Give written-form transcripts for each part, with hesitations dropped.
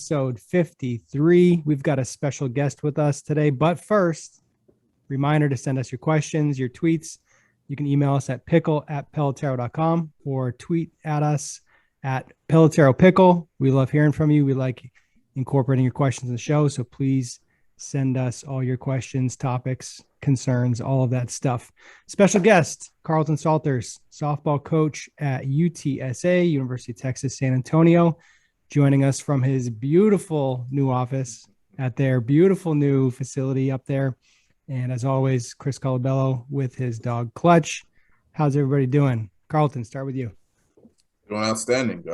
episode 53. We've got a special guest with us today. But first, reminder to send us your questions, your tweets. You can email us at pickle@pelotero.com or tweet at us at Pelotero Pickle. We love hearing from you. We like incorporating your questions in the show. So please send us all your questions, topics, concerns, all of that stuff. Special guest, Carlton Salters, softball coach at UTSA, University of Texas, San Antonio, joining us from his beautiful new office at their beautiful new facility up there. And as always, Chris Colabello with his dog Clutch. How's everybody doing? Carlton, start with you. Doing outstanding.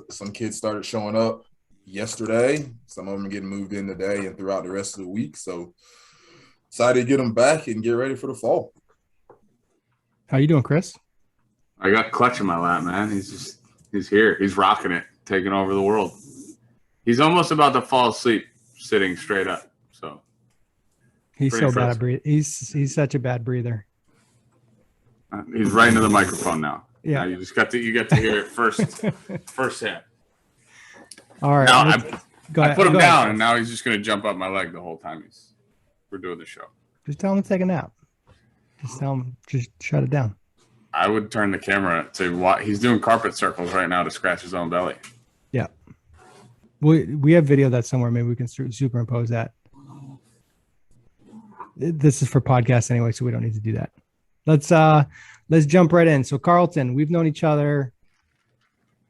Some kids started showing up yesterday. Some of them are getting moved in today and throughout the rest of the week. So excited to get them back and get ready for the fall. How you doing, Chris? I got Clutch in my lap, man. He's here. He's rocking it, taking over the world. He's almost about to fall asleep sitting straight up. So he's so bad at breathing. He's such a bad breather. He's right into the microphone now. Yeah, you get to hear it firsthand. All right. Now, I put him down, and now now he's just going to jump up my leg the whole time we're doing the show. Just tell him to take a nap. Just tell him, just shut it down. I would turn the camera to what he's doing carpet circles right now to scratch his own belly. Yeah. We have video of that somewhere. Maybe we can superimpose that. This is for podcasts anyway, so we don't need to do that. Let's jump right in. So Carlton, we've known each other,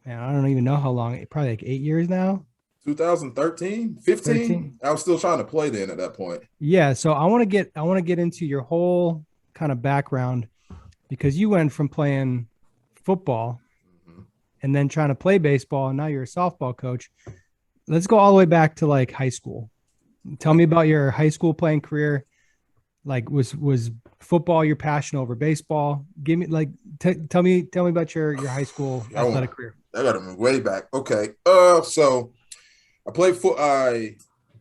man, I don't even know how long, probably like 8 years now. 2013, 15. I was still trying to play then at that point. Yeah. So I want to get into your whole kind of background, because you went from playing football and then trying to play baseball, and now you're a softball coach. Let's go all the way back to like high school. Tell me about your high school playing career. Like, was football your passion over baseball? Give me tell me about your high school athletic career. I got to move way back. Okay. So I played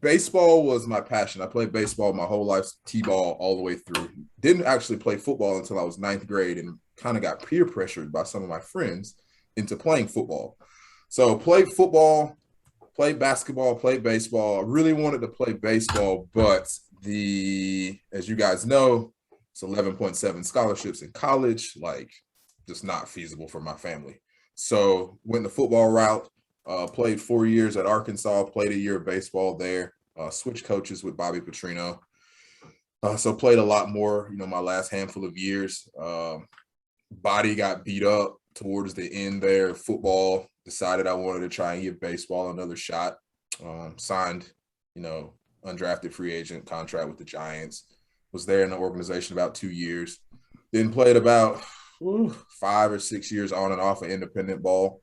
baseball was my passion. I played baseball my whole life, t-ball all the way through. Didn't actually play football until I was 9th grade, and kind of got peer pressured by some of my friends into playing football. So played football, played basketball, played baseball. I really wanted to play baseball, but as you guys know, it's 11.7 scholarships in college, like just not feasible for my family. So went the football route, played 4 years at Arkansas, played a year of baseball there, switched coaches with Bobby Petrino. So played a lot more, my last handful of years. Body got beat up towards the end there of football, decided I wanted to try and give baseball another shot. Signed, undrafted free agent contract with the Giants. Was there in the organization about 2 years. Then played about 5 or 6 years on and off of independent ball.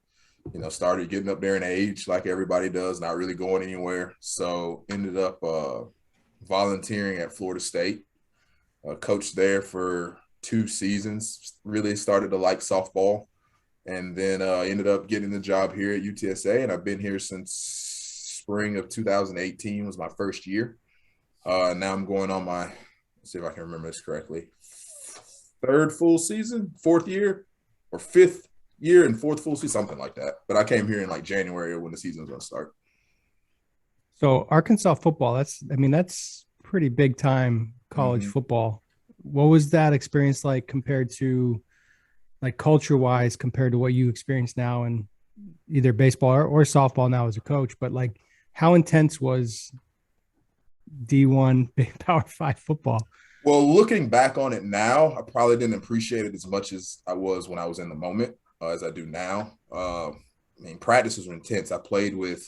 Started getting up there in age like everybody does, not really going anywhere. So ended up volunteering at Florida State. Coached there for 2 seasons. Really started to like softball. And then ended up getting the job here at UTSA. And I've been here since spring of 2018 was my first year. Now I'm going on my, let's see if I can remember this correctly, 3rd full season, 4th year, or 5th year and 4th full season, something like that. But I came here in like January when the season was going to start. So Arkansas football, that's pretty big time college football. What was that experience like compared to, like, culture wise, compared to what you experience now in either baseball or softball now as a coach? But like, how intense was D1 Power 5 football? Well, looking back on it now, I probably didn't appreciate it as much as I was when I was in the moment, as I do now. Practices were intense. I played with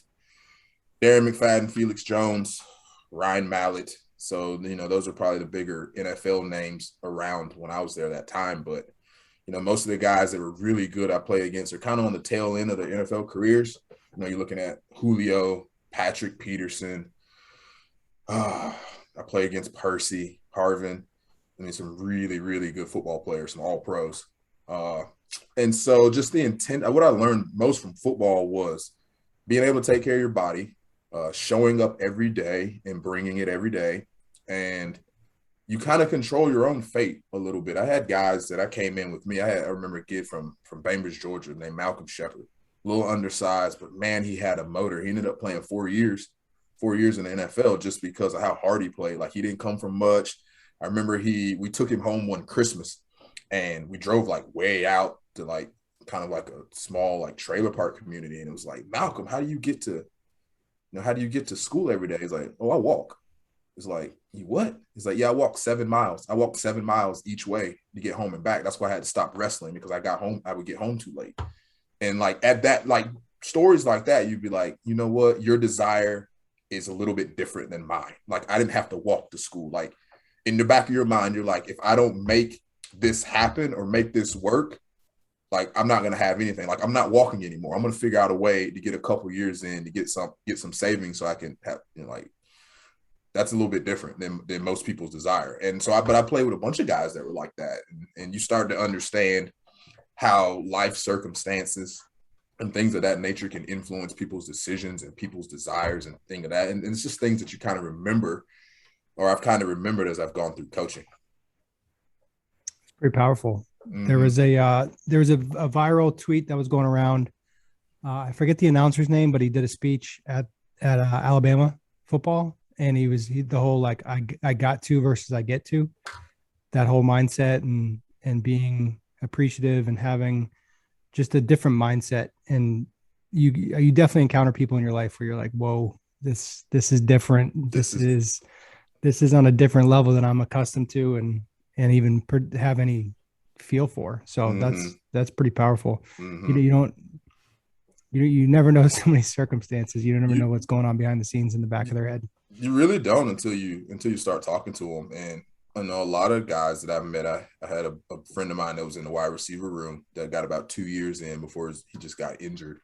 Darren McFadden, Felix Jones, Ryan Mallett. So, those are probably the bigger NFL names around when I was there that time. But, most of the guys that were really good I played against are kind of on the tail end of their NFL careers. You're looking at Julio, Patrick Peterson. I played against Percy, Harvin. Some really, really good football players, some all pros. And so just the intent, what I learned most from football was being able to take care of your body, showing up every day and bringing it every day. And you kind of control your own fate a little bit. I had guys that I came in with me. I remember a kid from Bainbridge, Georgia, named Malcolm Shepard. a little undersized, but man, he had a motor. He ended up playing 4 years in the NFL just because of how hard he played. Like, he didn't come from much. I remember we took him home one Christmas and we drove like way out to like kind of like a small like trailer park community. And it was like, Malcolm, how do you get to school every day? He's like, oh, I walk. It's like, you what? He's like, yeah, I walk 7 miles. I walked 7 miles each way to get home and back. That's why I had to stop wrestling, because I would get home too late. And like at that, like stories like that, you'd be like, you know what? Your desire is a little bit different than mine. Like, I didn't have to walk to school. Like, in the back of your mind, you're like, if I don't make this happen or make this work, like, I'm not going to have anything. Like, I'm not walking anymore. I'm going to figure out a way to get a couple years in to get some savings so I can have, like, that's a little bit different than most people's desire. And so I played with a bunch of guys that were like that. And you start to understand how life circumstances and things of that nature can influence people's decisions and people's desires and things of that. And it's just things that you kind of remember, or I've kind of remembered as I've gone through coaching. It's pretty powerful. Mm-hmm. There was a viral tweet that was going around. I forget the announcer's name, but he did a speech at Alabama football. And he the whole, like, I got to versus I get to, that whole mindset and being appreciative and having just a different mindset. And you definitely encounter people in your life where you're like, whoa, this is different. This is on a different level than I'm accustomed to and even have any feel for. So mm-hmm. that's pretty powerful. Mm-hmm. You never know so many circumstances. You never know what's going on behind the scenes in the back of their head. You really don't until you start talking to them. And I know a lot of guys that I've met. I had a friend of mine that was in the wide receiver room that got about 2 years in before he just got injured.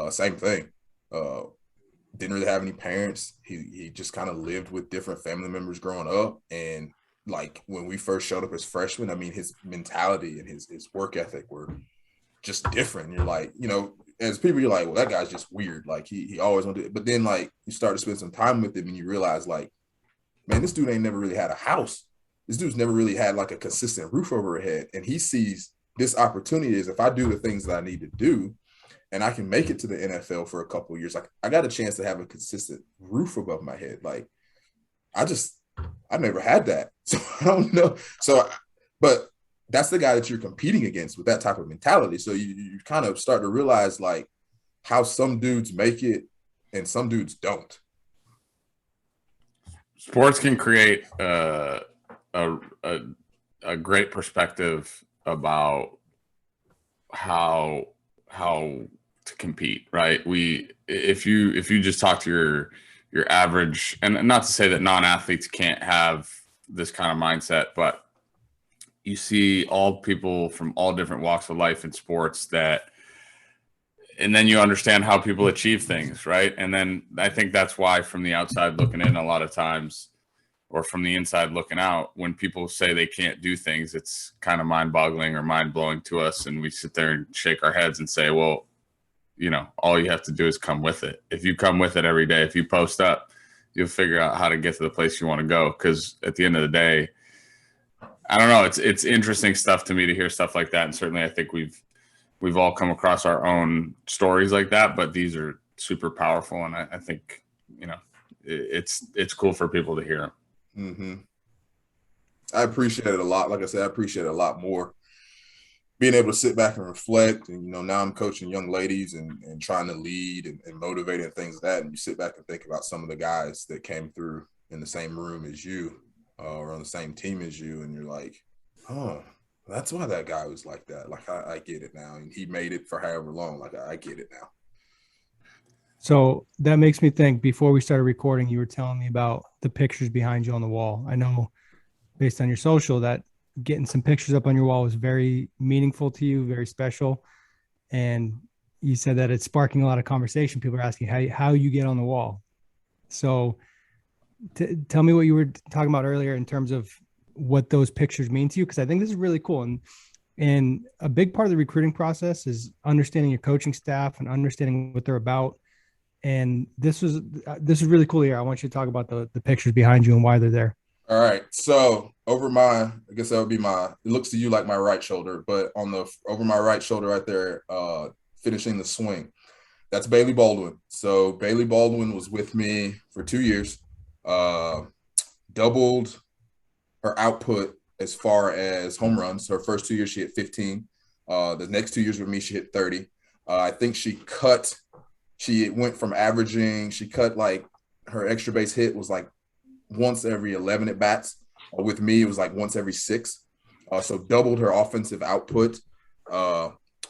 Same thing. Didn't really have any parents. He just kind of lived with different family members growing up. And like, when we first showed up as freshmen, I mean, his mentality and his work ethic were just different. You're like, as people, you're like, well, that guy's just weird. Like, he always wanted it. But then, like, you start to spend some time with him and you realize, like, man, this dude ain't never really had a house. This dude's never really had like a consistent roof over her head. And he sees this opportunity as, if I do the things that I need to do and I can make it to the NFL for a couple of years, like, I got a chance to have a consistent roof above my head. Like, I never had that. So I don't know. But that's the guy that you're competing against with that type of mentality. So you kind of start to realize, like, how some dudes make it and some dudes don't. Sports can create a great perspective about how to compete, right? If you just talk to your average, and not to say that non-athletes can't have this kind of mindset, but you see all people from all different walks of life in sports and then you understand how people achieve things, right? And then I think that's why, from the outside looking in, a lot of times, or from the inside looking out, when people say they can't do things, it's kind of mind-boggling or mind-blowing to us. And we sit there and shake our heads and say, well, all you have to do is come with it. If you come with it every day, if you post up, you'll figure out how to get to the place you want to go. Because at the end of the day, I don't know. It's interesting stuff to me to hear stuff like that. And certainly I think we've all come across our own stories like that, but these are super powerful. And I think, it's cool for people to hear them. Mm-hmm. I appreciate it a lot. Like I said, I appreciate it a lot more being able to sit back and reflect. And, now I'm coaching young ladies and trying to lead and motivate and things like that. And you sit back and think about some of the guys that came through in the same room as you, or on the same team as you. And you're like, oh, that's why that guy was like that. Like, I get it now. And he made it for however long. Like, I get it now. So that makes me think, before we started recording, you were telling me about the pictures behind you on the wall. I know, based on your social, that getting some pictures up on your wall was very meaningful to you, very special. And you said that it's sparking a lot of conversation. People are asking how you get on the wall. So tell me what you were talking about earlier in terms of what those pictures mean to you, because I think this is really cool. And a big part of the recruiting process is understanding your coaching staff and understanding what they're about. And this is really cool here. I want you to talk about the pictures behind you and why they're there. All right. So I guess that would be it looks to you like my right shoulder, but over my right shoulder right there, finishing the swing, That's Bailey Baldwin. So Bailey Baldwin was with me for 2 years, doubled her output as far as home runs. Her first 2 years, she hit 15. The next 2 years with me, she hit 30. I think she went from averaging, she cut like her extra base hit was like once every 11 at bats. With me, it was like once every 6. So doubled her offensive output.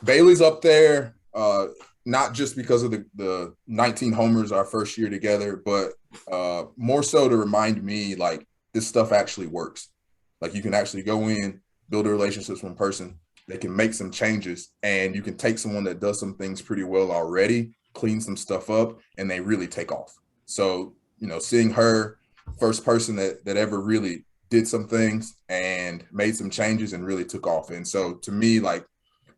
Bailey's up there, not just because of the 19 homers our first year together, but more so to remind me like this stuff actually works. Like you can actually go in, build a relationship with one person. They can make some changes, and you can take someone that does some things pretty well already, clean some stuff up, and they really take off. So, seeing her, first person that ever really did some things and made some changes and really took off. And so to me, like,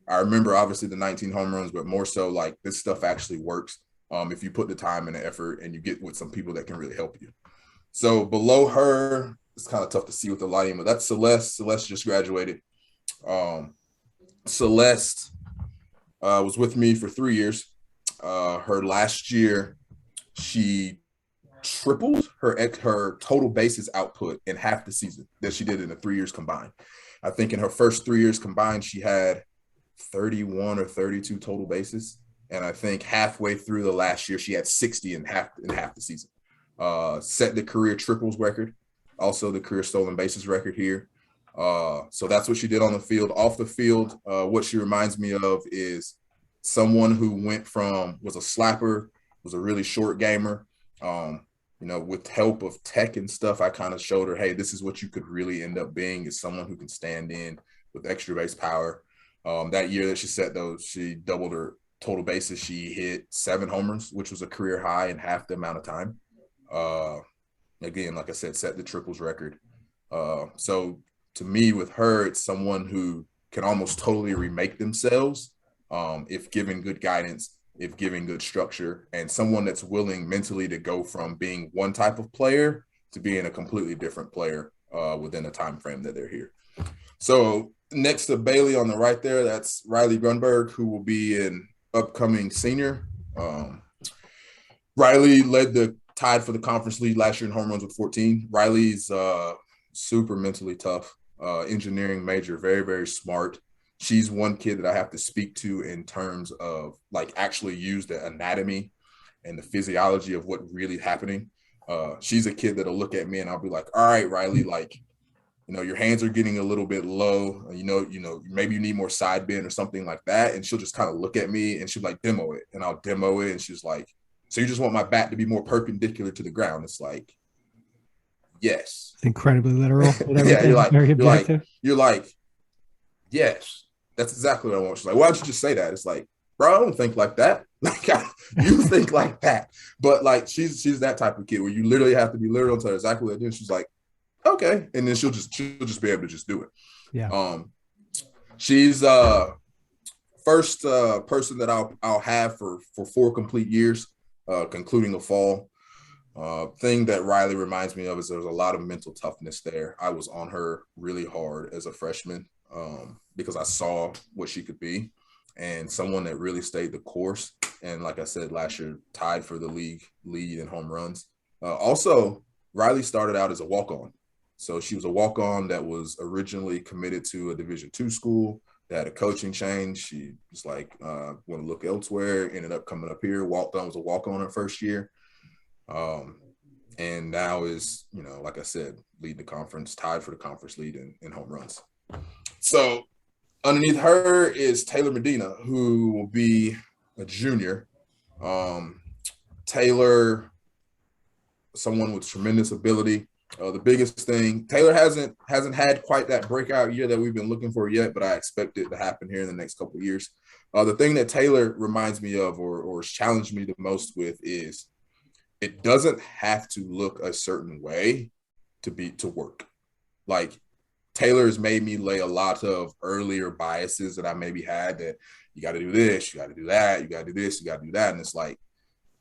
I remember obviously the 19 home runs, but more so like this stuff actually works if you put the time and the effort and you get with some people that can really help you. So below her, it's kind of tough to see with the lighting, but that's Celeste. Celeste just graduated. Celeste was with me for 3 years. Her last year, she tripled her total bases output in half the season that she did in the 3 years combined. I think in her first 3 years combined, she had 31 or 32 total bases. And I think halfway through the last year, she had 60 in half the season. Set the career triples record, also the career stolen bases record here. So that's what she did on the field. Off the field, what she reminds me of is someone who was a slapper, was a really short gamer. With help of tech and stuff, I kind of showed her, hey, this is what you could really end up being, is someone who can stand in with extra base power. That year that she set those, she doubled her total bases. She hit 7 homers, which was a career high in half the amount of time. Again, like I said, set the triples record. So to me, with her, it's someone who can almost totally remake themselves if given good guidance, if given good structure, and someone that's willing mentally to go from being one type of player to being a completely different player within the time frame that they're here. So next to Bailey on the right there, that's Riley Grunberg, who will be an upcoming senior. Riley led the tied for the conference lead last year in home runs with 14. Riley's super mentally tough, engineering major, very, very smart. She's one kid that I have to speak to in terms of like actually use the anatomy and the physiology of what really happening. She's a kid that'll look at me and I'll be like, all right, Riley, like, your hands are getting a little bit low, maybe you need more side bend or something like that. And she'll just kind of look at me and she'll like demo it, and I'll demo it. And she's like, so you just want my bat to be more perpendicular to the ground? It's like, yes. It's incredibly literal. Yeah, you're like, yes, that's exactly what I want. She's like, why don't you just say that? It's like, bro, I don't think like that. Like, you think like that. But like, she's that type of kid where you literally have to be literal and tell her exactly what to do. And she's like, okay. And then she'll just be able to just do it. Yeah. She's first person that I'll have for 4 complete years, concluding the fall. Thing that Riley reminds me of is there's a lot of mental toughness there. I was on her really hard as a freshman because I saw what she could be, and someone that really stayed the course. And like I said, last year tied for the league lead in home runs. Also, Riley started out as a walk-on. So she was a walk-on that was originally committed to a Division II school. They had a coaching change. She was like, want to look elsewhere, ended up coming up here. Was a walk-on her first year. And now is, like I said, lead the conference, tied for the conference lead in home runs. So underneath her is Taylor Medina, who will be a junior. Taylor, someone with tremendous ability. The biggest thing, Taylor hasn't had quite that breakout year that we've been looking for yet, but I expect it to happen here in the next couple of years. The thing that Taylor reminds me of or has challenged me the most with is it doesn't have to look a certain way to work. Like, Taylor has made me lay a lot of earlier biases that I maybe had, that you got to do this, you got to do that, you got to do this, you got to do that. And it's like,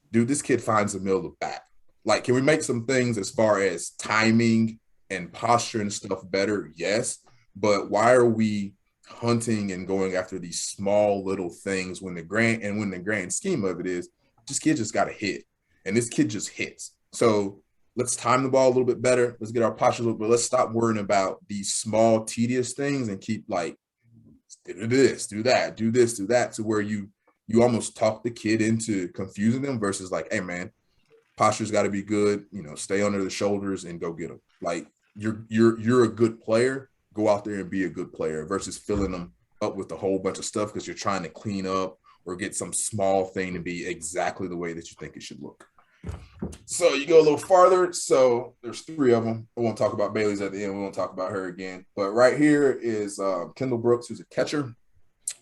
dude, this kid finds the middle of the bat. Like, can we make some things as far as timing and posture and stuff better? Yes. But why are we hunting and going after these small little things when the grand scheme of it is this kid just got to hit, and this kid just hits. So let's time the ball a little bit better. Let's get our posture a little bit. Let's stop worrying about these small tedious things and keep like do this, do that, do this, do that, to where you almost talk the kid into confusing them versus like, hey man, posture's got to be good, stay under the shoulders and go get them. Like you're a good player. Go out there and be a good player versus filling them up with a whole bunch of stuff because you're trying to clean up or get some small thing to be exactly the way that you think it should look. So you go a little farther. So there's 3 of them. I won't talk about Bailey's at the end. We won't talk about her again. But right here is Kendall Brooks, who's a catcher.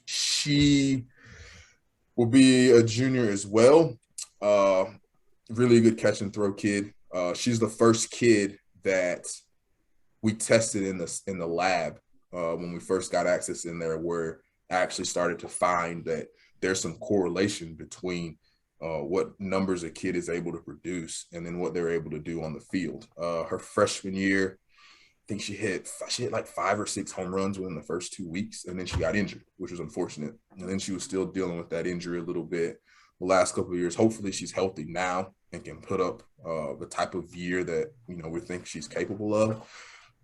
She will be a junior as well. Really good catch and throw kid. She's the first kid that we tested in the lab when we first got access in there, where I actually started to find that there's some correlation between what numbers a kid is able to produce and then what they're able to do on the field. Her freshman year, I think she hit like 5 or 6 home runs within the first 2 weeks, and then she got injured, which was unfortunate. And then she was still dealing with that injury a little bit the last couple of years. Hopefully she's healthy now and can put up the type of year that, we think she's capable of.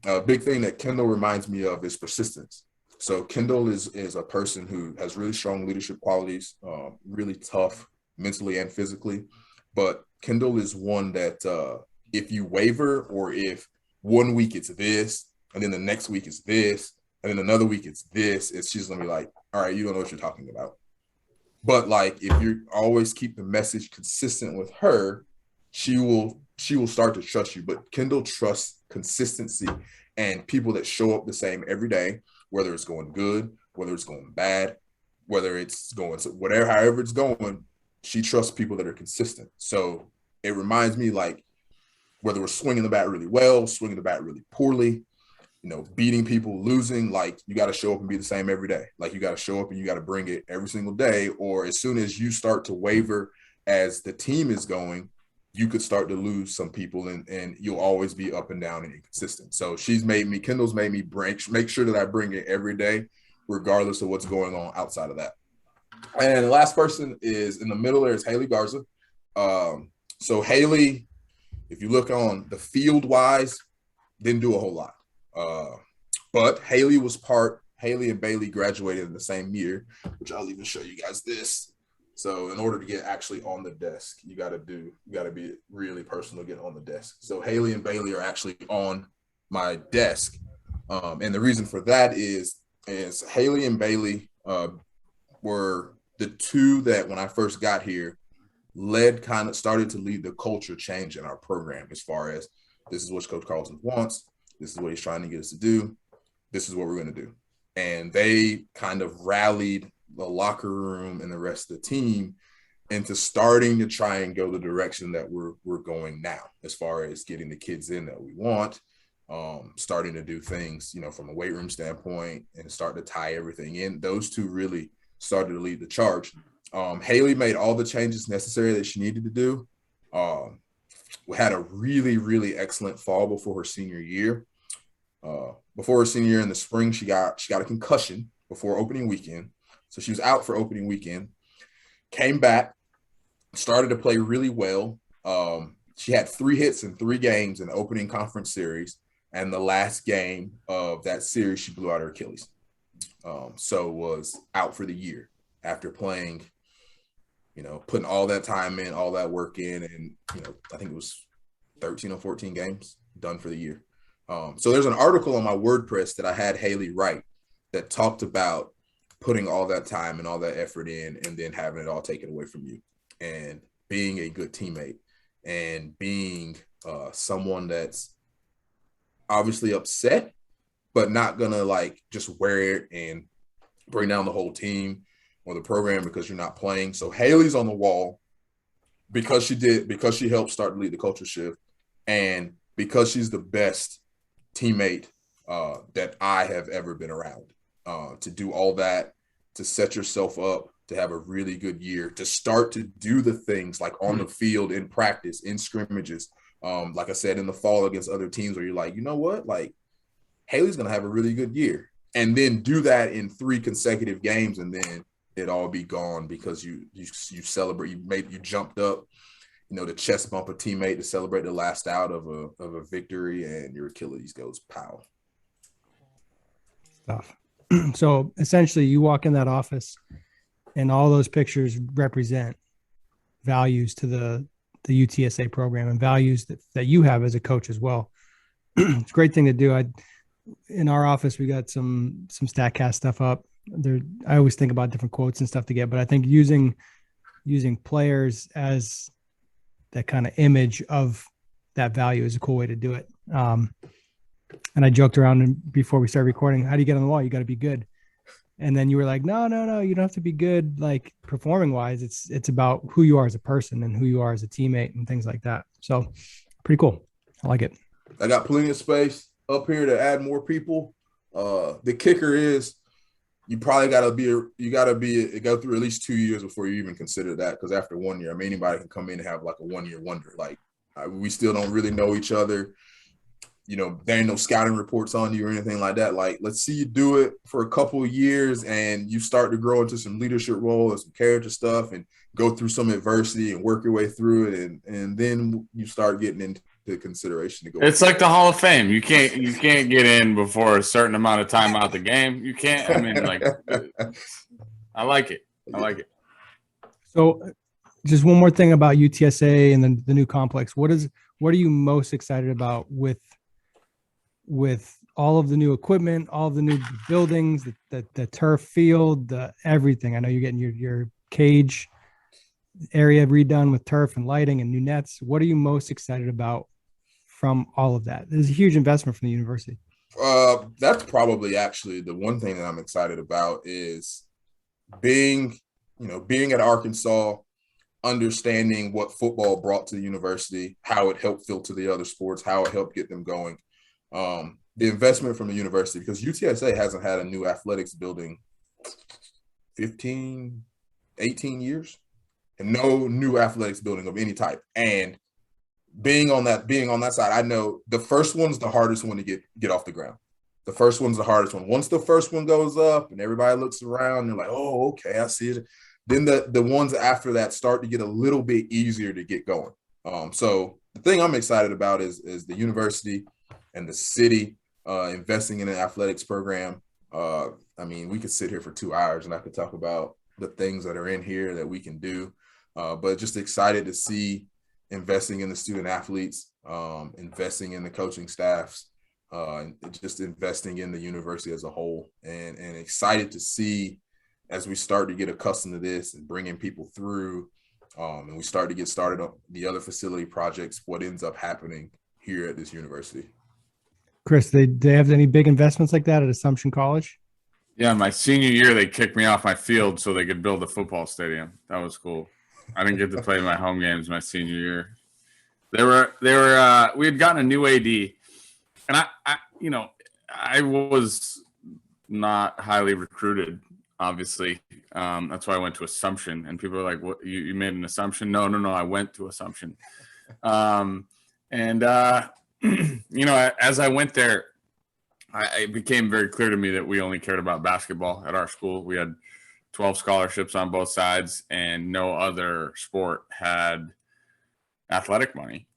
A big thing that Kendall reminds me of is persistence. So Kendall is a person who has really strong leadership qualities, really tough mentally and physically. But Kendall is one that if you waver, or if one week it's this, and then the next week it's this, and then another week it's this, she's going to be like, all right, you don't know what you're talking about. But like, if you always keep the message consistent with her, she will start to trust you. But Kendall trusts consistency and people that show up the same every day, whether it's going good, whether it's going bad, whether it's going to whatever, however it's going, she trusts people that are consistent. So it reminds me, like, whether we're swinging the bat really well, swinging the bat really poorly, beating people, losing, like, you got to show up and be the same every day. Like, you got to show up and you got to bring it every single day. Or as soon as you start to waver as the team is going, you could start to lose some people, and you'll always be up and down and inconsistent. So Kendall's made me make sure that I bring it every day, regardless of what's going on outside of that. And the last person is in the middle there is Haley Garza. So Haley, if you look on the field wise, didn't do a whole lot. But Haley and Bailey graduated in the same year, which I'll even show you guys this. So in order to get actually on the desk, you got to be really personal to get on the desk. So Haley and Bailey are actually on my desk. And the reason for that is Haley and Bailey were the 2 that when I first got here started to lead the culture change in our program, as far as this is what Coach Carlton wants. This is what he's trying to get us to do. This is what we're going to do. And they kind of rallied the locker room and the rest of the team into starting to try and go the direction that we're going now, as far as getting the kids in that we want, starting to do things, from a weight room standpoint, and start to tie everything in. Those 2 really started to lead the charge. Haley made all the changes necessary that she needed to do. We had a really, really excellent fall before her senior year. Before her senior year in the spring, she got a concussion before opening weekend. So she was out for opening weekend, came back, started to play really well. She had 3 hits in 3 games in the opening conference series. And the last game of that series, she blew out her Achilles. So was out for the year after playing, putting all that time in, all that work in. And, I think it was 13 or 14 games done for the year. So there's an article on my WordPress that I had Haley write that talked about putting all that time and all that effort in and then having it all taken away from you, and being a good teammate and being someone that's obviously upset, but not gonna like just wear it and bring down the whole team or the program because you're not playing. So Haley's on the wall because she helped start to lead the culture shift, and because she's the best teammate that I have ever been around. To do all that, to set yourself up to have a really good year, to start to do the things like on the field, in practice, in scrimmages, like I said, in the fall against other teams, where you're like, you know what, like Haley's going to have a really good year. and then do that in 3 consecutive games, and then it all be gone because you celebrate, you jumped up, to chest bump a teammate to celebrate the last out of a victory, and your Achilles goes pow. Stuff. So essentially, you walk in that office, and all those pictures represent values to the UTSA program and values that you have as a coach as well. It's a great thing to do. In our office, we got some StatCast stuff up there. I always think about different quotes and stuff to get, but I think using players as that kind of image of that value is a cool way to do it. And I joked around before we started recording, how do you get on the wall? You got to be good. And then you were like, no, you don't have to be good, like performing wise. It's about who you are as a person and who you are as a teammate and things like that. So pretty cool. I like it. I got plenty of space up here to add more people. The kicker is you probably got to go through at least 2 years before you even consider that. Because after 1 year, anybody can come in and have like a 1 year wonder. Like we still don't really know each other. There ain't no scouting reports on you or anything like that. Like, let's see you do it for a couple of years and you start to grow into some leadership role and some character stuff and go through some adversity and work your way through it. And then you start getting into consideration to go. It's like the Hall of Fame. You can't get in before a certain amount of time out the game. You can't. I like it. So just one more thing about UTSA and the new complex. What are you most excited about with all of the new equipment, all of the new buildings, the turf field, everything? I know you're getting your cage area redone with turf and lighting and new nets. What are you most excited about from all of that? There's a huge investment from the university. That's probably actually the one thing that I'm excited about is being at Arkansas, understanding what football brought to the university, how it helped filter the other sports, how it helped get them going. The investment from the university, because UTSA hasn't had a new athletics building 15, 18 years, and no new athletics building of any type. And being on that side, I know the first one's the hardest one to get off the ground. The first one's the hardest one. Once the first one goes up and everybody looks around, they're like, oh, okay, I see it. Then the ones after that start to get a little bit easier to get going. So the thing I'm excited about is the university and the city investing in an athletics program. We could sit here for 2 hours and I could talk about the things that are in here that we can do. But just excited to see investing in the student athletes, investing in the coaching staffs, and just investing in the university as a whole, and excited to see as we start to get accustomed to this and bringing people through, and we start to get started on the other facility projects, what ends up happening here at this university. Chris, they have any big investments like that at Assumption College? Yeah, my senior year, they kicked me off my field so they could build a football stadium. That was cool. I didn't get to play my home games my senior year. They were. We had gotten a new AD, and I was not highly recruited. Obviously, that's why I went to Assumption, and people are like, "What? You made an assumption?" No, I went to Assumption, as I went there, it became very clear to me that we only cared about basketball at our school. We had 12 scholarships on both sides, and no other sport had athletic money.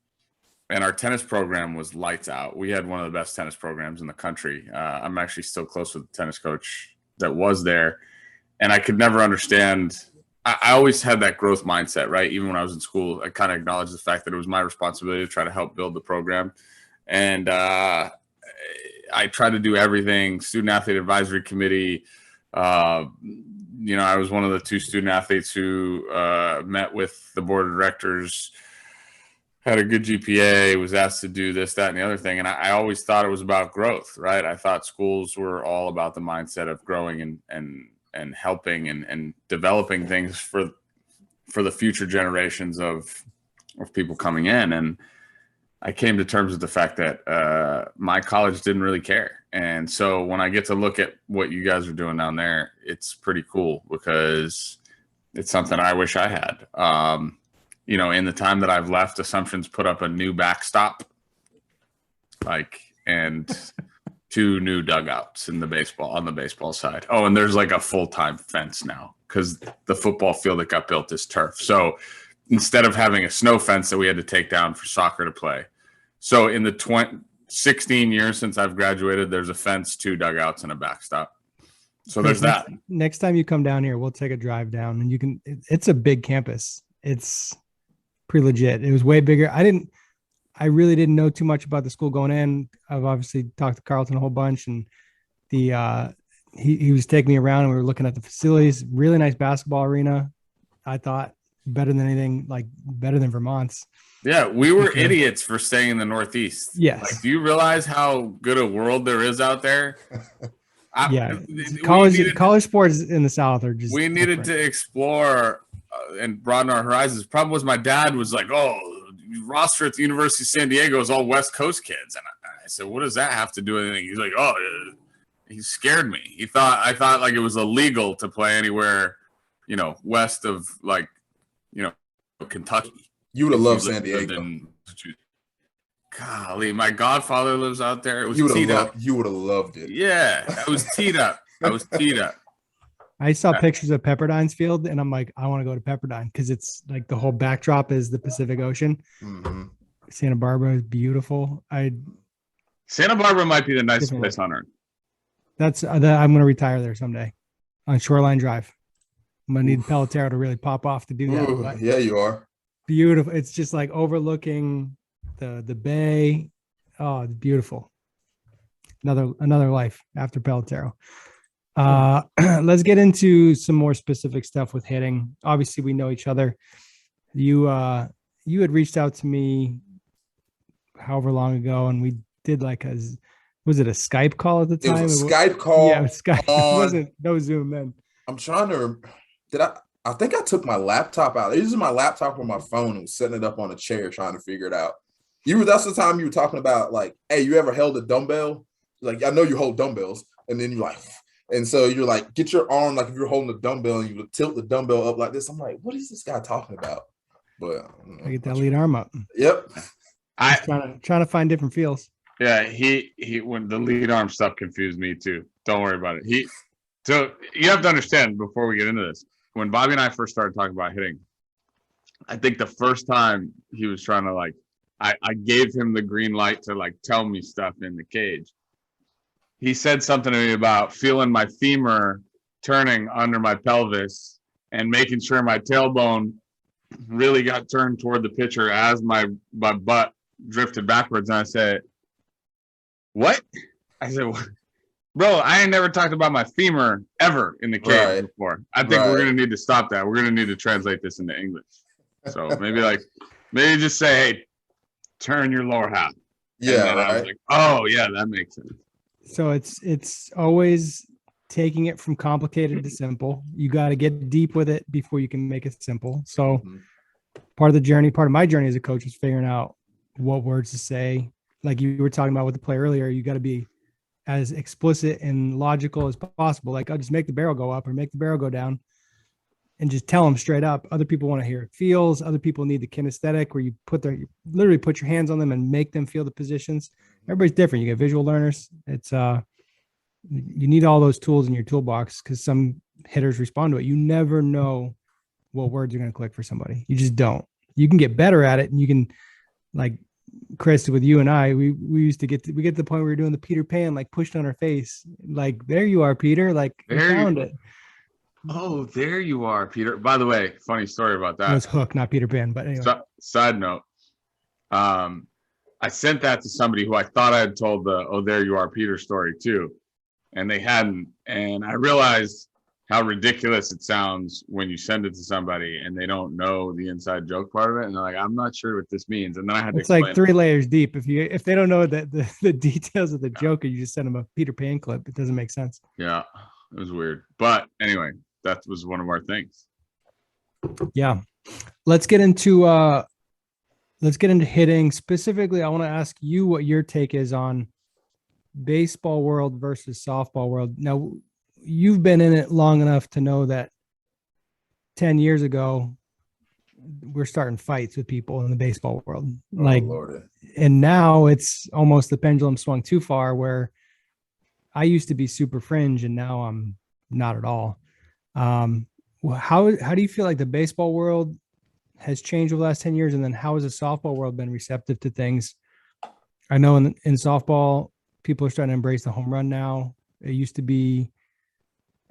And our tennis program was lights out. We had one of the best tennis programs in the country. I'm actually still close with the tennis coach that was there. And I could never understand. I always had that growth mindset, right? Even when I was in school, I kind of acknowledged the fact that it was my responsibility to try to help build the program. And I tried to do everything, student athlete advisory committee. I was one of the 2 student athletes who met with the board of directors, had a good GPA, was asked to do this, that, and the other thing. And I always thought it was about growth, right? I thought schools were all about the mindset of growing and helping and developing things for the future generations of people coming in. And I came to terms with the fact that my college didn't really care. And so when I get to look at what you guys are doing down there, it's pretty cool because it's something I wish I had. In the time that I've left, Assumption's put up a new backstop. And 2 new dugouts on the baseball side. Oh, and there's like a full-time fence now because the football field that got built is turf. So instead of having a snow fence that we had to take down for soccer to play. So in the 16 years since I've graduated, there's a fence, 2 dugouts, and a backstop. So there's that. Next time you come down here, we'll take a drive down, and you can. It's a big campus. It's pretty legit. It was way bigger. I really didn't know too much about the school going in. I've obviously talked to Carlton a whole bunch, and he was taking me around, and we were looking at the facilities. Really nice basketball arena. I thought better than anything, like better than Vermont's. Yeah, we were idiots for staying in the Northeast. Yes. Like, do you realize how good a world there is out there? College sports in the South are just. We needed to explore and broaden our horizons. Problem was, my dad was like, "Oh, roster at the University of San Diego is all West Coast kids," and I said, "What does that have to do with anything?" He's like, "Oh, he scared me. I thought like it was illegal to play anywhere, west of like, Kentucky." You would have loved San Diego. Golly, my godfather lives out there. It was teed up. You would have loved it. Yeah, I was teed up. I saw pictures of Pepperdine's field, and I'm like, I want to go to Pepperdine because it's like the whole backdrop is the Pacific Ocean. Mm-hmm. Santa Barbara is beautiful. Santa Barbara might be the nicest place on earth. I'm going to retire there someday on Shoreline Drive. I'm going to need Pelotero to really pop off to do that. Ooh, yeah, you are. Beautiful. It's just like overlooking the bay. Oh, it's beautiful. Another life after Pelotero. Let's get into some more specific stuff with hitting. Obviously, we know each other. You had reached out to me however long ago, and we did was it a Skype call at the time? It was a Skype call. Yeah, it was Skype. It wasn't no Zoom then. I'm trying to. I think I took my laptop out. This is my laptop or my phone and was setting it up on a chair trying to figure it out. That's the time you were talking about, like, hey, you ever held a dumbbell? Like, I know you hold dumbbells, and then you're like, and so you're like, get your arm like if you're holding a dumbbell and you would tilt the dumbbell up like this. I'm like, what is this guy talking about? But I get that lead arm up. Yep. Trying to find different feels. Yeah, he when the lead arm stuff confused me too. Don't worry about it. So you have to understand before we get into this, when Bobby and I first started talking about hitting, I think the first time he was trying to I gave him the green light to tell me stuff in the cage. He said something to me about feeling my femur turning under my pelvis and making sure my tailbone really got turned toward the pitcher as my butt drifted backwards. And I said, "What?" I said, "Bro, I ain't never talked about my femur ever in the cage before. I think we're going to need to stop that. We're going to need to translate this into English." So maybe just say, "Hey, turn your lower half." Yeah. And I was like, "Oh yeah, that makes sense." So it's always taking it from complicated to simple. You got to get deep with it before you can make it simple. So part of my journey as a coach is figuring out what words to say. Like you were talking about with the play earlier, you got to be as explicit and logical as possible. Like, I'll just make the barrel go up or make the barrel go down and just tell them straight up. Other people want to hear it feels. Other people need the kinesthetic where you literally put your hands on them and make them feel the positions. Everybody's different. You get visual learners. It's you need all those tools in your toolbox because some hitters respond to it. You never know what words are going to click for somebody. You just don't. You can get better at it, and you can, like Chris, with you and I, we used to get to the point where we were doing the Peter Pan, like pushed on our face, like, there you are, Peter, like you found it. Oh, there you are, Peter. By the way, funny story about that. It was Hook, not Peter Pan, but anyway. Side note, I sent that to somebody who I thought I had told the "Oh, there you are, Peter" story too, and they hadn't. And I realized how ridiculous it sounds when you send it to somebody and they don't know the inside joke part of it, and they're like, "I'm not sure what this means." And then I had to explain. It's like 3 layers deep. If they don't know the details of the joke, and you just send them a Peter Pan clip, it doesn't make sense. Yeah, it was weird. But anyway, that was one of our things. Yeah, let's get into hitting. Specifically, I want to ask you what your take is on baseball world versus softball world. Now, you've been in it long enough to know that 10 years ago, we're starting fights with people in the baseball world. And now it's almost the pendulum swung too far where I used to be super fringe and now I'm not at all. How do you feel like the baseball world has changed over the last 10 years? And then how has the softball world been receptive to things? I know in softball, people are starting to embrace the home run now. It used to be,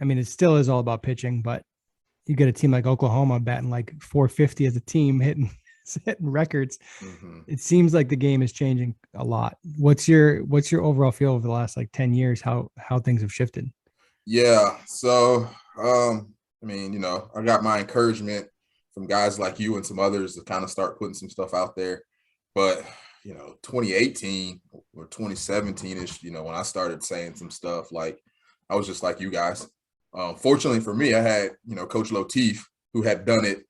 I mean, it still is all about pitching, but you get a team like Oklahoma batting like 450 as a team, hitting records. Mm-hmm. It seems like the game is changing a lot. What's your overall feel over the last like 10 years, how things have shifted? Yeah. So, I mean, I got my encouragement from guys like you and some others to kind of start putting some stuff out there. But, 2018 or 2017-ish, when I started saying some stuff, like I was just like you guys. Fortunately for me, I had, Coach Latif, who had done it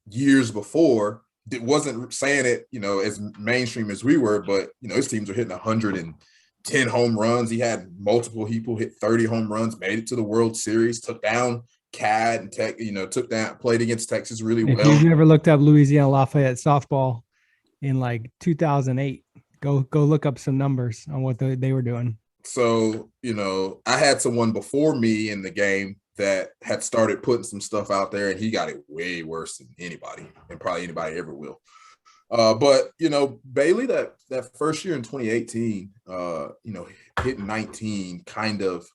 years before. It wasn't saying it, as mainstream as we were, but, his teams were hitting 110 home runs. He had multiple people hit 30 home runs, made it to the World Series, took down CAD and Tech, played against Texas really well. If you've never looked up Louisiana Lafayette softball in like 2008, go look up some numbers on what they were doing. So, I had someone before me in the game that had started putting some stuff out there, and he got it way worse than anybody, and probably anybody ever will. But, Bailey, that first year in 2018, hitting 19 kind of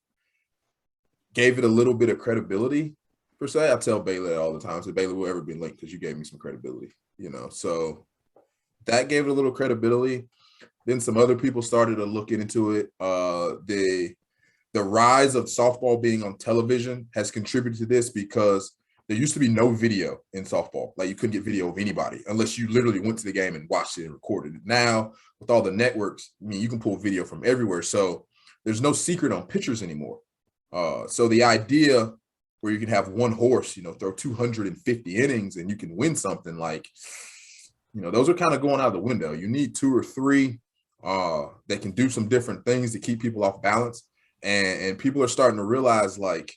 gave it a little bit of credibility, per se. I tell Bailey that all the time. I say, Bailey will ever be linked because you gave me some credibility, So that gave it a little credibility. Then some other people started to look into it. The rise of softball being on television has contributed to this because there used to be no video in softball. Like you couldn't get video of anybody unless you literally went to the game and watched it and recorded it. Now, with all the networks, I mean, you can pull video from everywhere. So there's no secret on pitchers anymore. So the idea where you can have one horse, throw 250 innings and you can win something like, those are kind of going out the window. You need two or three that can do some different things to keep people off balance. And people are starting to realize like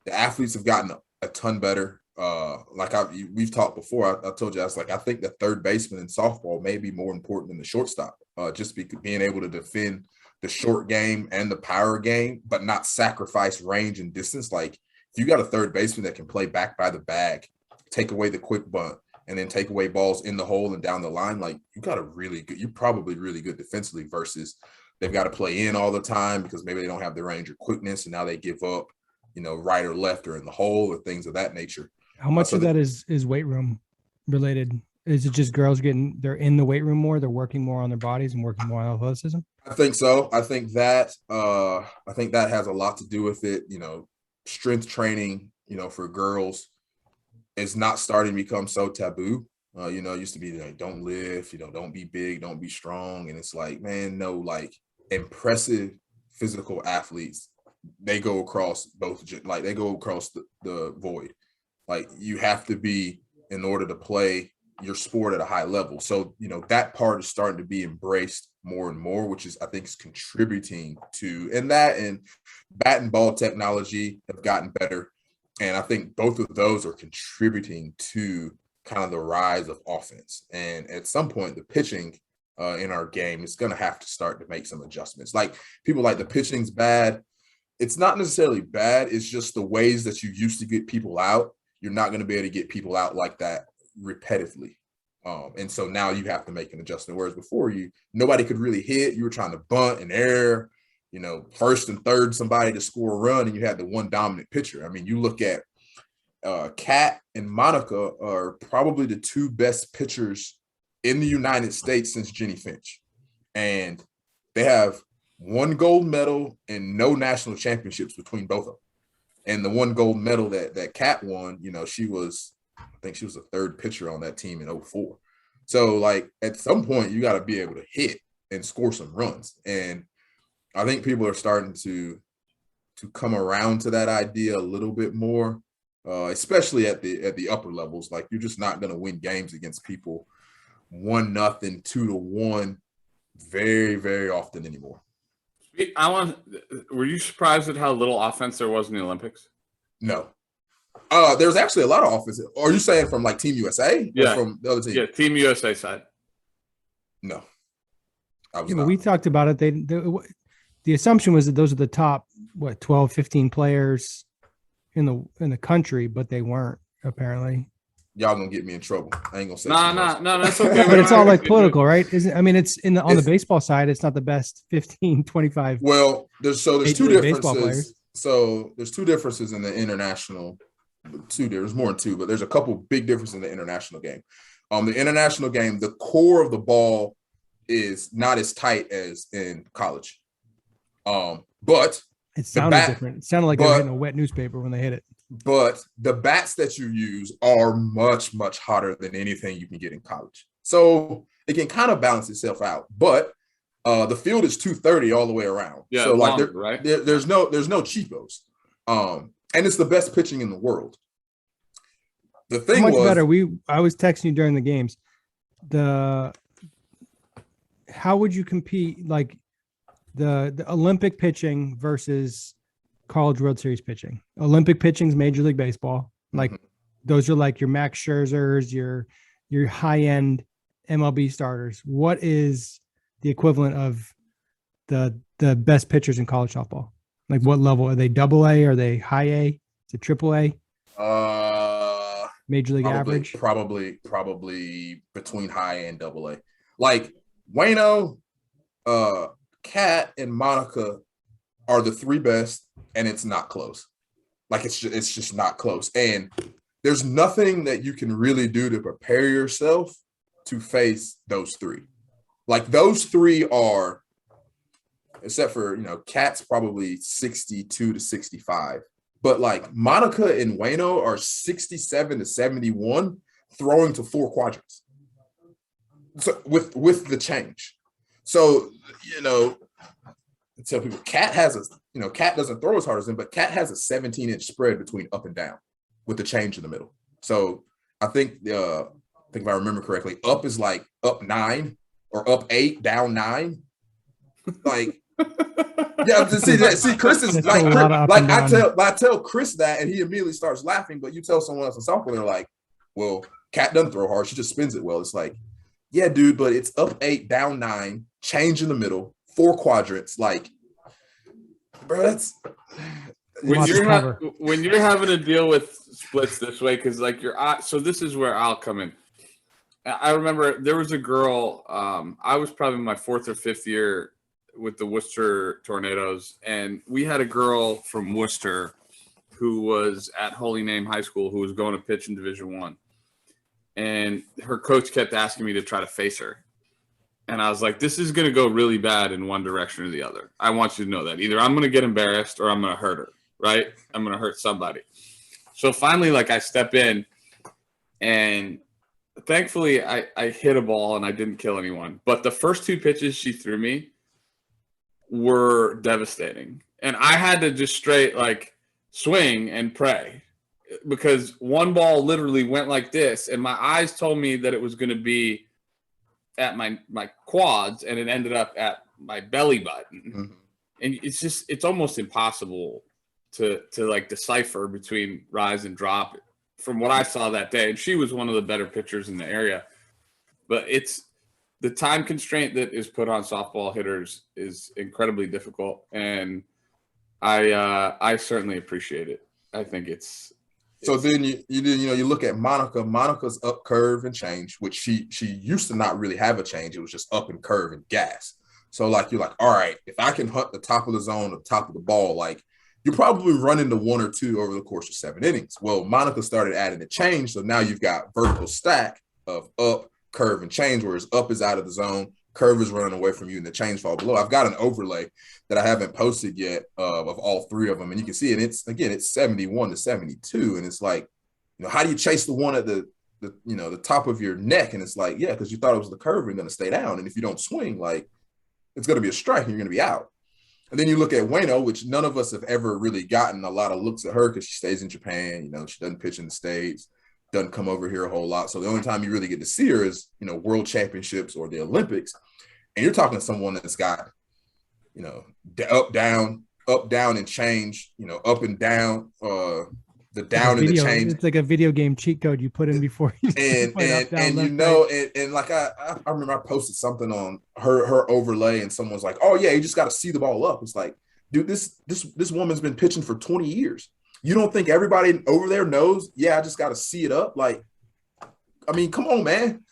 the athletes have gotten a ton better. We've talked before. I told you, I think the third baseman in softball may be more important than the shortstop, just being able to defend the short game and the power game, but not sacrifice range and distance. Like if you got a third baseman that can play back by the bag, take away the quick bunt, and then take away balls in the hole and down the line, like you're probably really good defensively versus they've got to play in all the time because maybe they don't have the range or quickness and now they give up, right or left or in the hole or things of that nature. How much of that is weight room related? Is it just girls they're in the weight room more, they're working more on their bodies and working more on athleticism? I think so. I think that has a lot to do with it. Strength training, for girls is not starting to become so taboo. It used to be like, don't lift, don't be big, don't be strong. And it's like, man, no, like impressive physical athletes, they go across they go across the void. Like you have to be in order to play your sport at a high level. So, that part is starting to be embraced more and more, which is, I think, is contributing to, and bat and ball technology have gotten better. And I think both of those are contributing to kind of the rise of offense. And at some point, the pitching in our game is going to have to start to make some adjustments. Like people like the pitching's bad. It's not necessarily bad. It's just the ways that you used to get people out. You're not going to be able to get people out like that repetitively. And so now you have to make an adjustment. Whereas before nobody could really hit. You were trying to bunt and air, first and third somebody to score a run, and you had the one dominant pitcher. I mean, you look at Kat and Monica are probably the two best pitchers in the United States since Jenny Finch. And they have one gold medal and no national championships between both of them. And the one gold medal that Kat won, I think she was the third pitcher on that team in 2004. So like at some point you got to be able to hit and score some runs. And I think people are starting to come around to that idea a little bit more, especially at the upper levels. Like you're just not going to win games against people 1-0, 2-1 very, very often anymore. Were you surprised at how little offense there was in the Olympics? No. There's actually a lot of offense. Are you saying from like Team USA? Yeah. Or from the other team? Yeah, Team USA side. No. But we talked about it. the assumption was that those are the top 12, 15 players in the country, but they weren't apparently. Y'all gonna get me in trouble. I ain't gonna say No, that's okay. But it's all like political, right? Isn't I mean it's on the baseball side, it's not the best 15, 25. Well, there's two differences. So there's two differences in the international. There's more than two, but there's a couple big differences in the international game. The international game, the core of the ball is not as tight as in college. But it sounded different. It sounded like they were hitting a wet newspaper when they hit it. But the bats that you use are much, much hotter than anything you can get in college. So it can kind of balance itself out. But the field is 230 all the way around. Yeah, so longer, right? There's no cheapos. And it's the best pitching in the world. The thing How much better? I was texting you during the games. How would you compete like the Olympic pitching versus College World Series pitching? Olympic pitching is Major League Baseball. Like those are like your Max Scherzers, your high end MLB starters. What is the equivalent of the best pitchers in college softball? Like what level are they? AA? Are they high A? Is it AAA? Major League average? Probably between high and AA. Like Wayno, Kat, and Monica are the three best, and it's not close. Like it's just not close. And there's nothing that you can really do to prepare yourself to face those three. Like those three are, except for, Kat's probably 62 to 65. But like Monica and Wayno are 67 to 71 throwing to four quadrants. So with the change. So, I tell people Kat Kat doesn't throw as hard as him, but Kat has a 17-inch spread between up and down with the change in the middle. So I think if I remember correctly, up is like up 9 or up 8, down 9. Like, yeah, see, Chris is like I tell Chris that, and he immediately starts laughing. But you tell someone else in softball, they're like, "Well, Kat doesn't throw hard; she just spins it well." It's like, yeah, dude, but it's up 8, down 9, change in the middle, 4 quadrants. Like, bro, that's when you're having to deal with splits this way, because like so this is where I'll come in. I remember there was a girl. I was probably in my 4th or 5th year with the Worcester Tornadoes, and we had a girl from Worcester who was at Holy Name High School who was going to pitch in Division I, and her coach kept asking me to try to face her, and I was like, this is going to go really bad in one direction or the other. I want you to know that either I'm going to get embarrassed or I'm going to hurt her, right? I'm going to hurt somebody. So finally, like, I step in, and thankfully I hit a ball and I didn't kill anyone, but the first 2 pitches she threw me were devastating, and I had to just straight like swing and pray, because one ball literally went like this, and my eyes told me that it was going to be at my quads, and it ended up at my belly button. Mm-hmm. And it's almost impossible to like decipher between rise and drop from what I saw that day. And she was one of the better pitchers in the area, but it's the time constraint that is put on softball hitters is incredibly difficult, and I certainly appreciate it. I think it's so. Then you look at Monica. Monica's up curve and change, which she used to not really have a change. It was just up and curve and gas. So like you're like, all right, if I can hunt the top of the zone, the top of the ball, like you're probably running to 1 or 2 over the course of 7 innings. Well, Monica started adding a change, so now you've got vertical stack of up, curve, and change, whereas up is out of the zone, curve is running away from you, and the change fall below. I've got an overlay that I haven't posted yet of all 3 of them, and you can see it. It's 71 to 72, and it's like, how do you chase the one at the top of your neck? And it's like, yeah, because you thought it was the curve and going to stay down, and if you don't swing, like it's going to be a strike and you're going to be out. And then you look at Wayno, which none of us have ever really gotten a lot of looks at her because she stays in Japan. She doesn't pitch in the States. Doesn't come over here a whole lot. So the only time you really get to see her is, world championships or the Olympics. And you're talking to someone that's got, up, down, and change, up and down, the down and the change. It's like a video game cheat code you put in before you And put up, down, and you left, know, right. and like I remember I posted something on her overlay, and someone's like, "Oh yeah, you just got to see the ball up." It's like, dude, this woman's been pitching for 20 years. You don't think everybody over there knows? Yeah, I just got to see it up. Like, I mean, come on, man.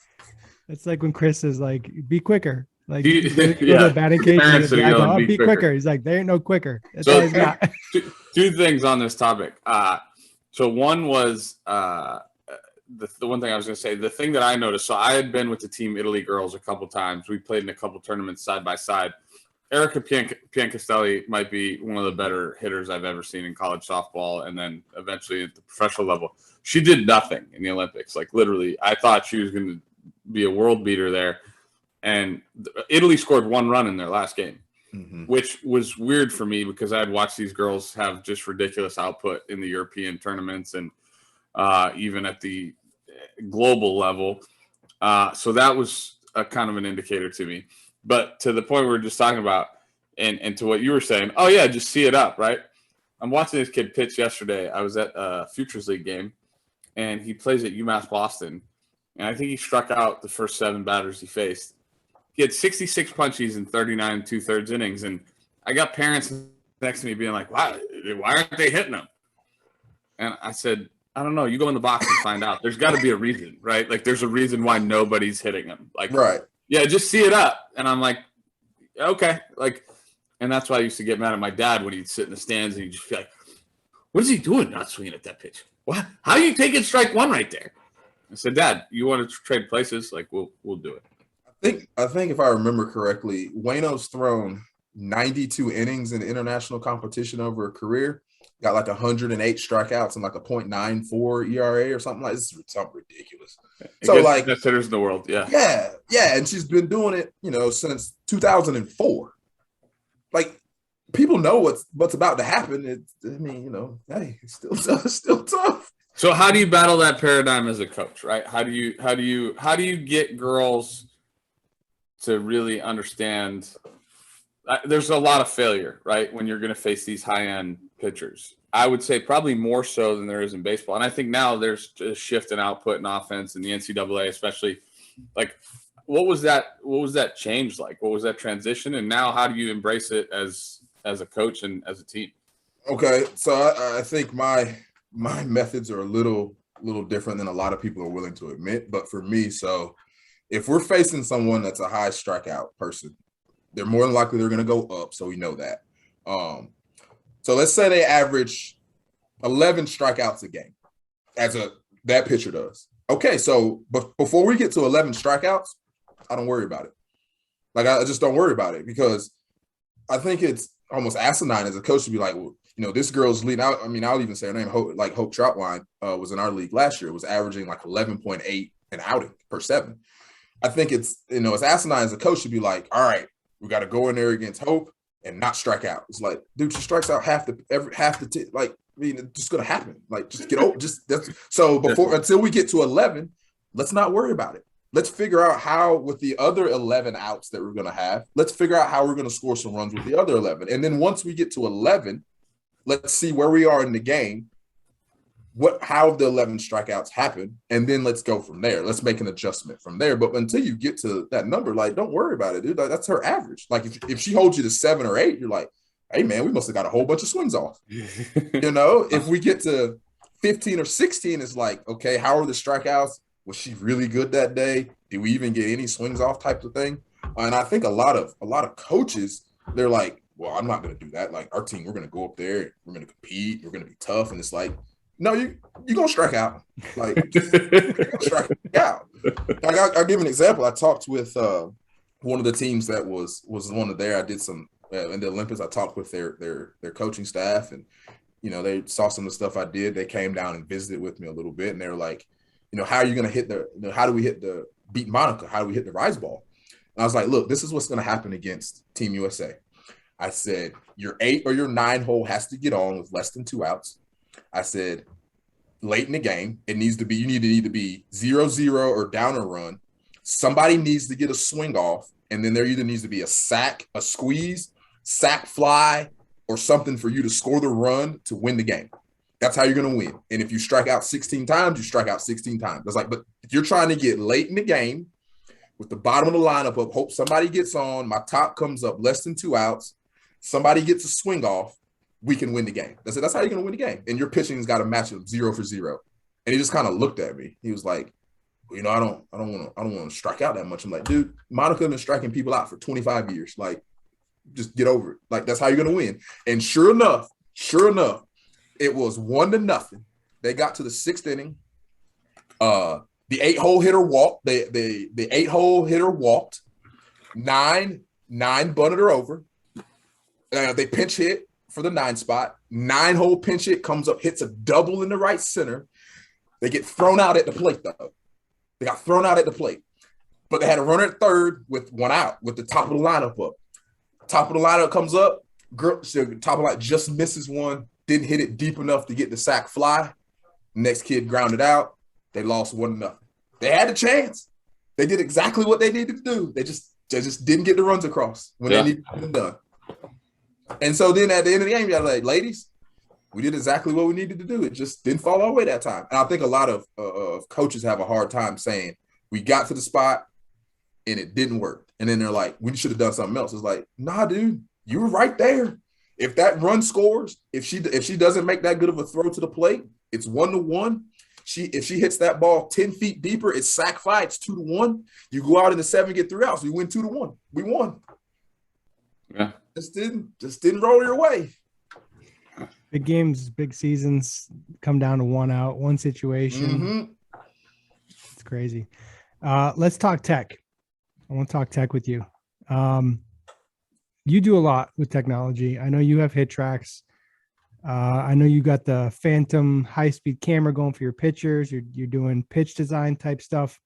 It's like when Chris is like, "Be quicker." Like, you go to the batting cage and the guy's like, "Be quicker." He's like, "There ain't no quicker." That's all he's got. Two things on this topic. So one was the one thing I was going to say. The thing that I noticed. So I had been with the Team Italy girls a couple times. We played in a couple tournaments side by side. Erica Piancastelli might be one of the better hitters I've ever seen in college softball, and then eventually at the professional level. She did nothing in the Olympics. Like literally, I thought she was going to be a world beater there. And Italy scored 1 run in their last game, which was weird for me because I had watched these girls have just ridiculous output in the European tournaments and even at the global level. So that was a kind of an indicator to me. But to the point we were just talking about and to what you were saying, oh, yeah, just see it up, right? I'm watching this kid pitch yesterday. I was at a Futures League game, and he plays at UMass Boston. And I think he struck out the first 7 batters he faced. He had 66 punchies in 39 2/3 innings. And I got parents next to me being like, why aren't they hitting him? And I said, I don't know. You go in the box and find out. There's got to be a reason, right? Like there's a reason why nobody's hitting him. Like, right. Yeah, just see it up. And I'm like, okay. Like, and that's why I used to get mad at my dad when he'd sit in the stands and he'd just be like, what is he doing not swinging at that pitch? What? How are you taking strike 1 right there? I said, Dad, you want to trade places? Like, we'll do it. I think if I remember correctly, Wayno's thrown 92 innings in international competition over a career, got like 108 strikeouts and like a .94 ERA or something like this. It's something ridiculous. So like best hitters in the world, yeah. Yeah, and she's been doing it, since 2004. Like people know what's about to happen. Hey, it's still tough. So how do you battle that paradigm as a coach, right? How do you get girls to really understand? There's a lot of failure, right, when you're going to face these high-end pitchers. I would say probably more so than there is in baseball. And I think now there's a shift in output and offense in the NCAA, especially. Like, what was that change like? What was that transition? And now how do you embrace it as a coach and as a team? Okay, so I think my methods are a little different than a lot of people are willing to admit. But for me, so if we're facing someone that's a high strikeout person, they're more than likely they're going to go up. So we know that. So let's say they average 11 strikeouts a game that pitcher does. Okay, so but before we get to 11 strikeouts, I don't worry about it. Like I just don't worry about it because I think it's almost asinine as a coach to be like, well, this girl's leading out. I mean, I'll even say her name, Hope Troutwine was in our league last year. It was averaging like 11.8 an outing per 7. I think it's asinine as a coach to be like, all right, we got to go in there against Hope and not strike out. It's like, dude, she strikes out it's just gonna happen. Like, just get over. Until we get to 11, let's not worry about it. Let's figure out how, with the other 11 outs that we're gonna have, let's figure out how we're gonna score some runs with the other 11. And then once we get to 11, let's see where we are in the game. How the 11 strikeouts happen, and then let's go from there. Let's make an adjustment from there. But until you get to that number, like, don't worry about it, dude. Like, that's her average. Like, if she holds you to 7 or 8, you're like, hey, man, we must have got a whole bunch of swings off. If we get to 15 or 16, it's like, okay, how are the strikeouts? Was she really good that day? Did we even get any swings off type of thing? And I think a lot of coaches, they're like, well, I'm not going to do that. Like, our team, we're going to go up there, we're going to compete, we're going to be tough. And it's like, no, you're going to strike out. Like, strike out. Like, I'll give an example. I talked with one of the teams that was one of there. I did some in the Olympics. I talked with their coaching staff, and they saw some of the stuff I did. They came down and visited with me a little bit, and they were like, how are you going to hit how do we hit the beat Monica? How do we hit the rise ball? And I was like, look, this is what's going to happen against Team USA. I said, your 8 or your 9 hole has to get on with less than 2 outs. I said, late in the game, you need to either be 0-0 or down a run. Somebody needs to get a swing off, and then there either needs to be a sack, a squeeze, sack fly, or something for you to score the run to win the game. That's how you're going to win. And if you strike out 16 times, you strike out 16 times. That's like, but if you're trying to get late in the game with the bottom of the lineup up, hope somebody gets on, my top comes up less than 2 outs, somebody gets a swing off, we can win the game. That's it. That's how you're going to win the game. And your pitching's got to match up 0 for 0. And he just kind of looked at me. He was like, you know, I don't want to strike out that much. I'm like, dude, Monica been striking people out for 25 years. Like, just get over it. Like, that's how you're gonna win. And sure enough, it was 1-0. They got to the 6th inning. The 8-hole hitter walked. The 8-hole hitter walked. 9 bunted her over. They pinch hit for the 9 spot. 9-hole pinch hit comes up, hits a double in the right center. They get thrown out at the plate though. They got thrown out at the plate, but they had a runner at third with 1 out with the top of the lineup up. Top of the lineup comes up. Top of the lineup just misses one. Didn't hit it deep enough to get the sac fly. Next kid grounded out. They lost 1-0. They had a chance. They did exactly what they needed to do. They just didn't get the runs across when they needed them done. And so then at the end of the game, you're like, ladies, we did exactly what we needed to do. It just didn't fall our way that time. And I think a lot of coaches have a hard time saying we got to the spot and it didn't work. And then they're like, we should have done something else. It's like, nah, dude, you were right there. If that run scores, if she doesn't make that good of a throw to the plate, it's 1-1. If she hits that ball 10 feet deeper, it's sac fly. It's 2-1. You go out in the 7, get 3 outs. We win 2-1. We won. Yeah, Just didn't roll your way. Big games, big seasons come down to 1 out, 1 situation. Mm-hmm. It's crazy. Let's talk tech. I want to talk tech with you. You do a lot with technology. I know you have hit tracks. I know you got the phantom high-speed camera going for your pitchers. You're doing pitch design type stuff.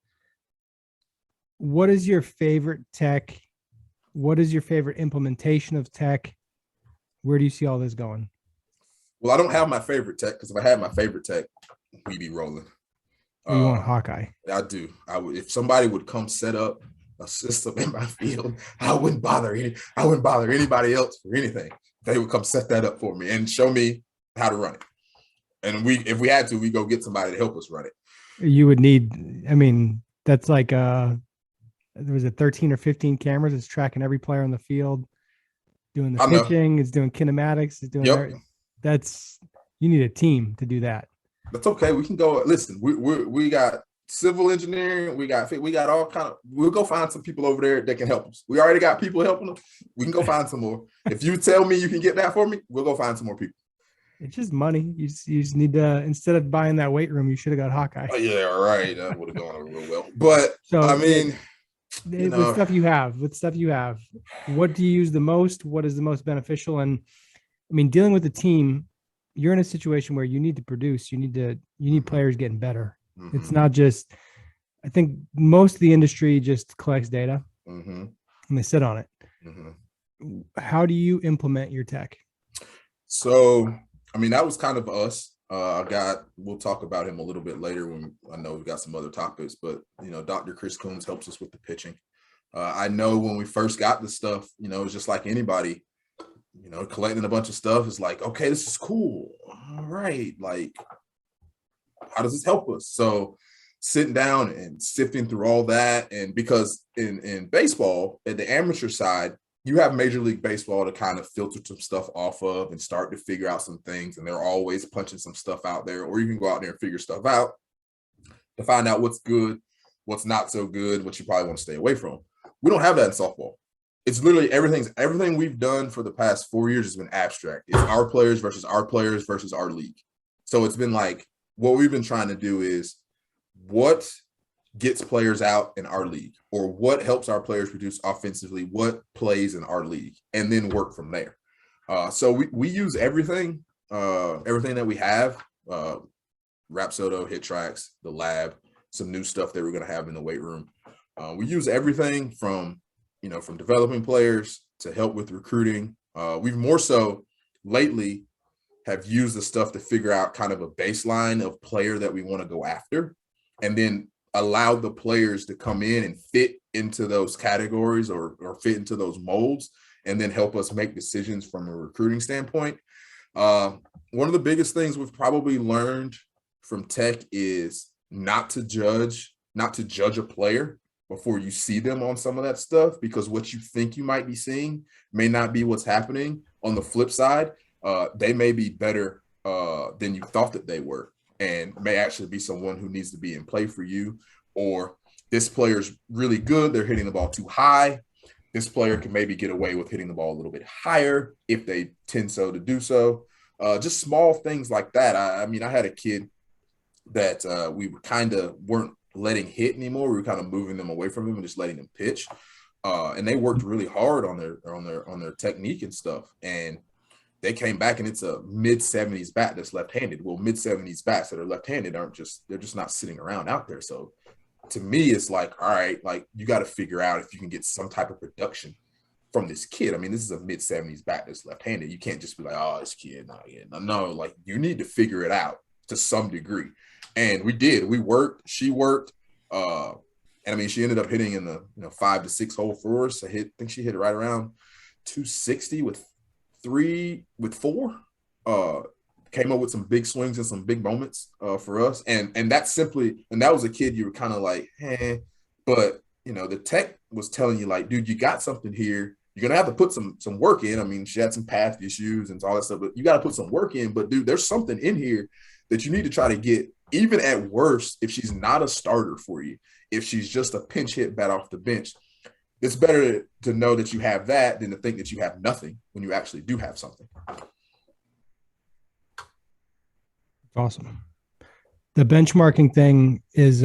What is your favorite tech? What is your favorite implementation of tech? Where do you see all this going? Well, I don't have my favorite tech because if I had my favorite tech, we'd be rolling. You want Hawkeye? I do. I would. If somebody would come set up a system in my field, I wouldn't bother anybody else for anything. They would come set that up for me and show me how to run it. And if we had to, we go get somebody to help us run it. You would need. I mean, that's like there was 13 or 15 cameras. It's tracking every player on the field, doing the pitching. It's doing kinematics. It's doing. That's you need a team to do that. That's okay. We can go. Listen, we got civil engineering. We got all kind of. We'll go find some people over there that can help us. We already got people helping us. We can go find some more. If you tell me you can get that for me, we'll go find some more people. It's just money. You just need to, instead of buying that weight room, you should have got Hawkeye. Oh, yeah, right. That would have gone over real well. But so, I mean, with stuff you have, what do you use the most? What is the most beneficial? And I mean, dealing with a team, you're in a situation where you need to produce. You need players getting better. Mm-hmm. It's not just. I think most of the industry just collects data and they sit on it. Mm-hmm. How do you implement your tech? So, I mean, that was kind of us. We'll talk about him a little bit later when I know we've got some other topics, but Dr. Chris Coons helps us with the pitching. I know when we first got the stuff, it was just like anybody, collecting a bunch of stuff. It's like, okay, this is cool. All right. Like, how does this help us? So sitting down and sifting through all that. And because in baseball, at the amateur side, you have Major League Baseball to kind of filter some stuff off of and start to figure out some things. And they're always punching some stuff out there, or you can go out there and figure stuff out to find out what's good, what's not so good, what you probably want to stay away from. We don't have that in softball. It's literally everything we've done for the past 4 years has been abstract. It's our players versus our league. So it's been like, what we've been trying to do is what gets players out in our league, or what helps our players produce offensively, what plays in our league, and then work from there. So we use everything that we have, Rapsodo, Hit Tracks, the lab, some new stuff that we're going to have in the weight room. We use everything from developing players to help with recruiting. We've more so lately have used the stuff to figure out kind of a baseline of player that we want to go after, and then allow the players to come in and fit into those categories or fit into those molds, and then help us make decisions from a recruiting standpoint. One of the biggest things we've probably learned from tech is not to judge a player before you see them on some of that stuff, because what you think you might be seeing may not be what's happening. On the flip side, they may be better than you thought that they were, and may actually be someone who needs to be in play for you. Or this player's really good, they're hitting the ball too high. This player can maybe get away with hitting the ball a little bit higher if they tend so to do so. Just small things like that. I mean, I had a kid that we kind of weren't letting hit anymore. We were kind of moving them away from him and just letting them pitch. And they worked really hard on their technique and stuff. And they came back, and it's a mid-70s bat that's left-handed. Well, mid-70s bats that are left-handed they're just not sitting around out there. So to me, it's like, all right, like you got to figure out if you can get some type of production from this kid. I mean, this is a mid-70s bat that's left-handed. You can't just be like, oh, this kid, no, like you need to figure it out to some degree. And we did. We worked. She worked. And I mean, she ended up hitting in the 5 to 6 hole for us. I think she hit it right around 260 with 4. Came up with some big swings and some big moments for us. And that was a kid you were kind of like, but the tech was telling you like, dude, you got something here. You're going to have to put some work in. I mean, she had some path issues and all that stuff, but you got to put some work in. But dude, there's something in here that you need to try to get, even at worst, if she's not a starter for you, if she's just a pinch hit bat off the bench. It's better to know that you have that than to think that you have nothing when you actually do have something. Awesome. The benchmarking thing is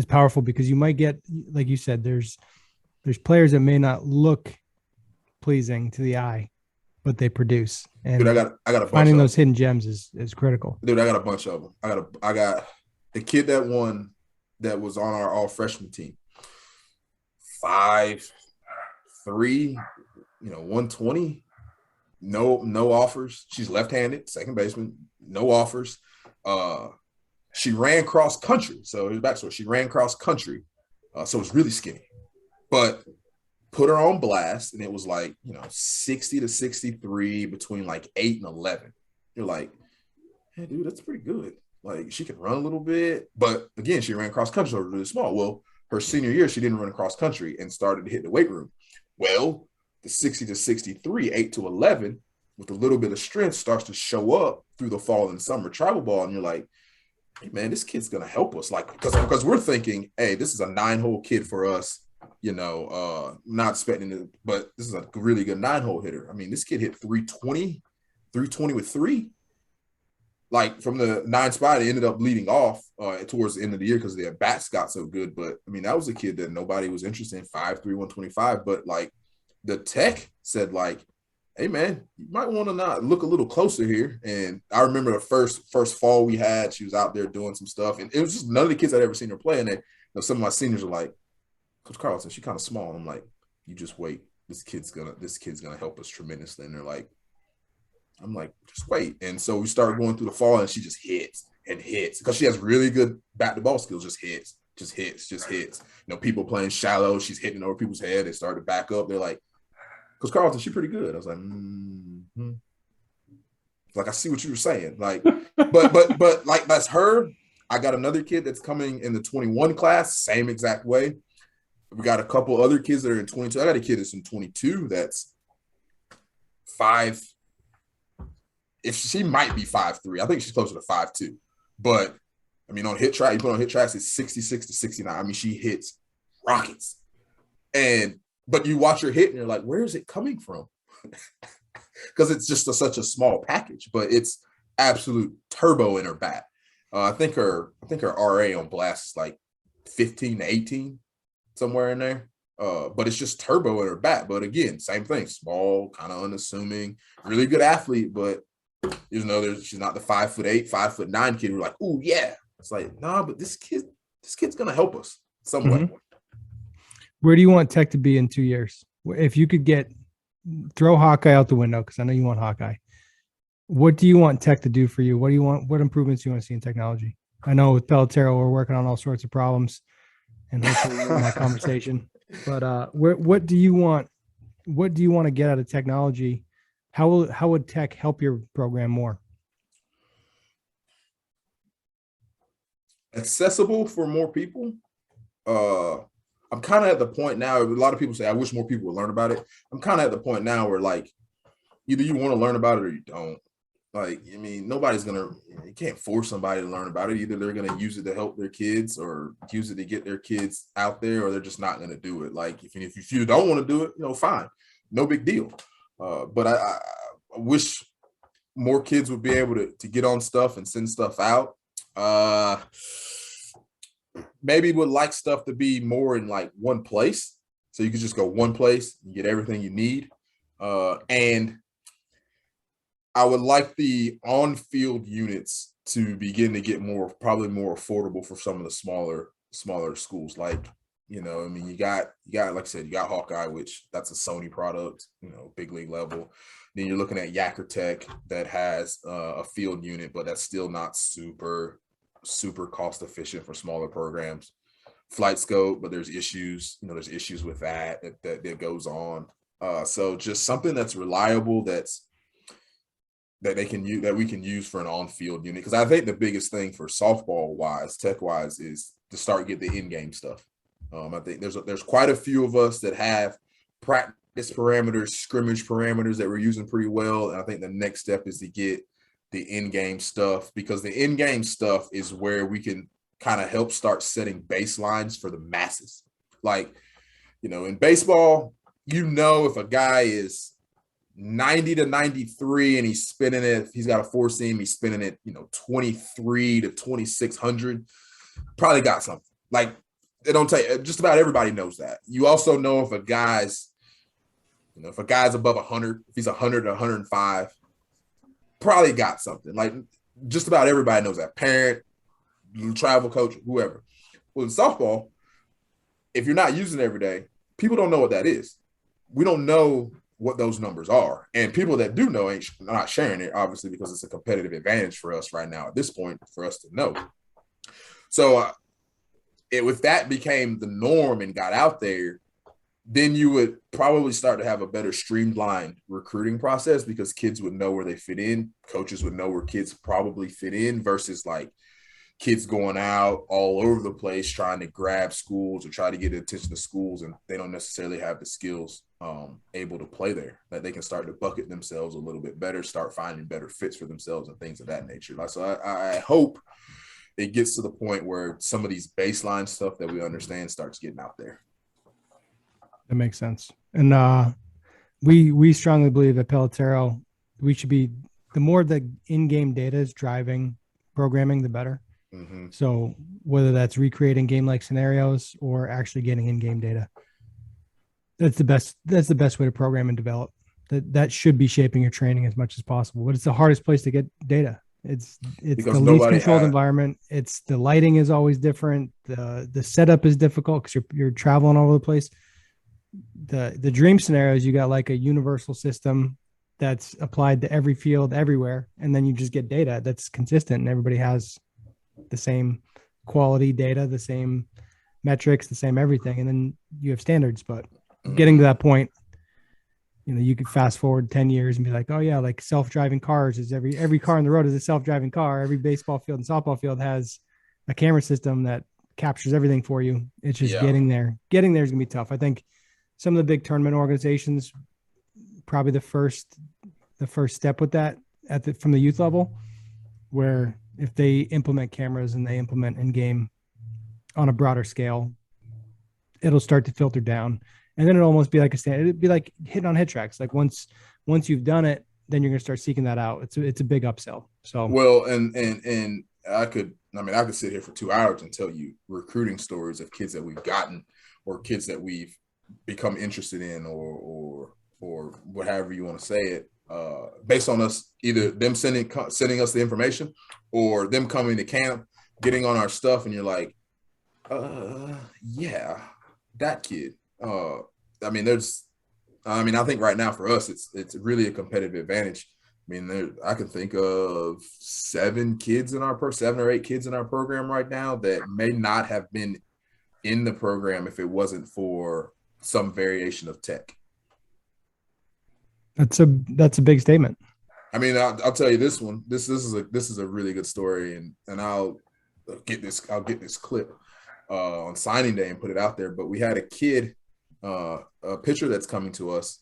powerful, because you might get, like you said, there's players that may not look pleasing to the eye, but they produce. And dude, I got a bunch finding of those hidden gems is critical. Dude, I got a bunch of them. I got the kid that won, that was on our all freshman team. 5'3", 120. No offers. She's left-handed, second baseman. No offers. She ran cross country. So here's backstory. She ran cross country. So it's really skinny. But put her on blast, and it was like, 60 to 63 between like 8 and 11. You're like, hey, dude, that's pretty good. Like, she can run a little bit. But again, she ran cross country, so really small. Well, her senior year, she didn't run cross country and started to hit the weight room. Well, the 60 to 63, 8 to 11, with a little bit of strength, starts to show up through the fall and summer travel ball. And you're like, hey, man, this kid's going to help us. Like, because we're thinking, hey, this is a 9-hole kid for us, not expecting it, but this is a really good 9-hole hitter. I mean, this kid hit 320 with 3. Like, from the 9 spot, it ended up leading off towards the end of the year because their bats got so good. But, I mean, that was a kid that nobody was interested in, 5'3", 125. But, like, the tech said, like, hey, man, you might want to not look a little closer here. And I remember the first fall we had, she was out there doing some stuff. And it was just none of the kids I'd ever seen her play. And some of my seniors are like, Coach Carlton, she's kind of small. And I'm like, you just wait. This kid's gonna help us tremendously. And they're like, I'm like, just wait. And so we started going through the fall, and she just hits and hits because she has really good bat-to-ball skills. Just hits. People playing shallow. She's hitting over people's head. They start to back up. They're like, Coach Carlton, she's pretty good. I was like, Like, I see what you were saying. Like, but like, that's her. I got another kid that's coming in the 21 class, same exact way. We got a couple other kids that are in 22. I got a kid that's in 22 that's 5. If she might be 5'3", I think she's closer to 5'2". But I mean, on hit track, you put on hit tracks, it's 66 to 69. I mean, she hits rockets. But you watch her hit, and you're like, where is it coming from? Because it's just such a small package, but it's absolute turbo in her bat. I think her RA on blast is like 15 to 18, somewhere in there. But it's just turbo in her bat. But again, same thing, small, kind of unassuming, really good athlete, but she's not the 5'8", 5'9" kid. We're like, oh yeah. It's like, nah, but this kid's gonna help us somewhat. Mm-hmm. Where do you want Tech to be in 2 years? If you could throw Hawkeye out the window, because I know you want Hawkeye. What do you want Tech to do for you? What do you want? What improvements do you want to see in technology? I know with Pelotero, we're working on all sorts of problems, and hopefully in that conversation. But what do you want? What do you want to get out of technology? How would tech help your program more? Accessible for more people. I'm kind of at the point now. A lot of people say I wish more people would learn about it. I'm kind of at the point now where like either you want to learn about it or you don't. Like, I mean, you can't force somebody to learn about it. Either they're going to use it to help their kids or use it to get their kids out there, or they're just not going to do it. Like, if you don't want to do it, fine, no big deal. But I wish more kids would be able to get on stuff and send stuff out. Maybe would like stuff to be more in like one place. So you could just go one place and get everything you need. And I would like the on-field units to begin to get probably more affordable for some of the smaller schools. Like, I mean, you got, like I said, you got Hawkeye, which that's a Sony product, big league level. Then you're looking at Yacker Tech that has a field unit, but that's still not super cost efficient for smaller programs. Flight Scope, but there's issues, there's issues with that goes on. So just something that's reliable, that they can use, that we can use for an on-field unit. Because I think the biggest thing for softball wise, tech wise, is to start get the in-game stuff. I think there's quite a few of us that have practice parameters, scrimmage parameters that we're using pretty well. And I think the next step is to get the in-game stuff, because the in-game stuff is where we can kind of help start setting baselines for the masses. Like, in baseball, if a guy is 90 to 93 and he's spinning it, he's got a four seam, he's spinning it, 23 to 2600, probably got something. Like, they don't tell you, just about everybody knows that. You also know if a guy's above 100, if he's 100 to 105, probably got something. Like, just about everybody knows that. Parent, travel coach, whoever. Well, in softball, if you're not using it every day, people don't know what that is. We don't know what those numbers are. And people that do know ain't not sharing it, obviously, because it's a competitive advantage for us right now at this point for us to know. So if that became the norm and got out there, then you would probably start to have a better streamlined recruiting process, because kids would know where they fit in. Coaches would know where kids probably fit in, versus like kids going out all over the place trying to grab schools or try to get attention to schools, and they don't necessarily have the skills able to play there, that they can start to bucket themselves a little bit better, start finding better fits for themselves and things of that nature. So I hope it gets to the point where some of these baseline stuff that we understand starts getting out there. That makes sense. And we strongly believe at Pelotero, we should be, the more the in-game data is driving programming, the better. Mm-hmm. So whether that's recreating game-like scenarios or actually getting in-game data, that's the best way to program and develop. That should be shaping your training as much as possible. But it's the hardest place to get data. It's because the least controlled environment. It's the lighting is always different. The setup is difficult because you're traveling all over the place. The dream scenarios, you got like a universal system that's applied to every field everywhere, and then you just get data that's consistent and everybody has the same quality data, the same metrics, the same everything, and then you have standards. But getting to that point, you could fast forward 10 years and be like, oh yeah, like self-driving cars is every car on the road is a self-driving car. Every baseball field and softball field has a camera system that captures everything for you. It's just getting there. Getting there is gonna be tough. I think some of the big tournament organizations, probably the first step with that from the youth level, where if they implement cameras and they implement in-game on a broader scale, it'll start to filter down. And then it'll almost be like a standard. It'd be like hitting on hit tracks. Like once you've done it, then you're going to start seeking that out. It's a big upsell. So, well, and I could sit here for 2 hours and tell you recruiting stories of kids that we've gotten or kids that we've become interested in or whatever you want to say it, based on us, either them sending us the information or them coming to camp, getting on our stuff. And you're like, yeah, that kid. I think right now for us, it's really a competitive advantage. I mean, I can think of 7 or 8 kids in our program right now that may not have been in the program if it wasn't for some variation of tech. That's a big statement. I mean, I'll tell you this one. This is a really good story, and I'll get this clip on signing day and put it out there. But we had a kid, a pitcher that's coming to us,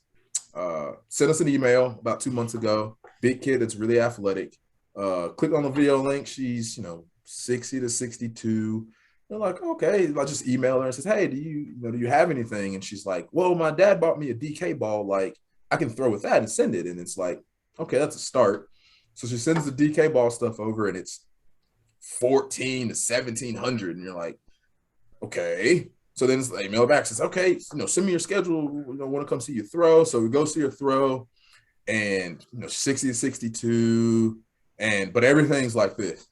sent us an email about 2 months ago. Big kid that's really athletic. Clicked on the video link. She's 60 to 62. They're like, okay. I just email her and says, hey, do you have anything? And she's like, well, my dad bought me a DK ball. Like, I can throw with that and send it. And it's like, okay, that's a start. So she sends the DK ball stuff over, and it's 14 to 1,700, and you're like, okay. So then they email back, says, okay, send me your schedule. Want to come see you throw. So we go see her throw, and 60 to 62, but everything's like this,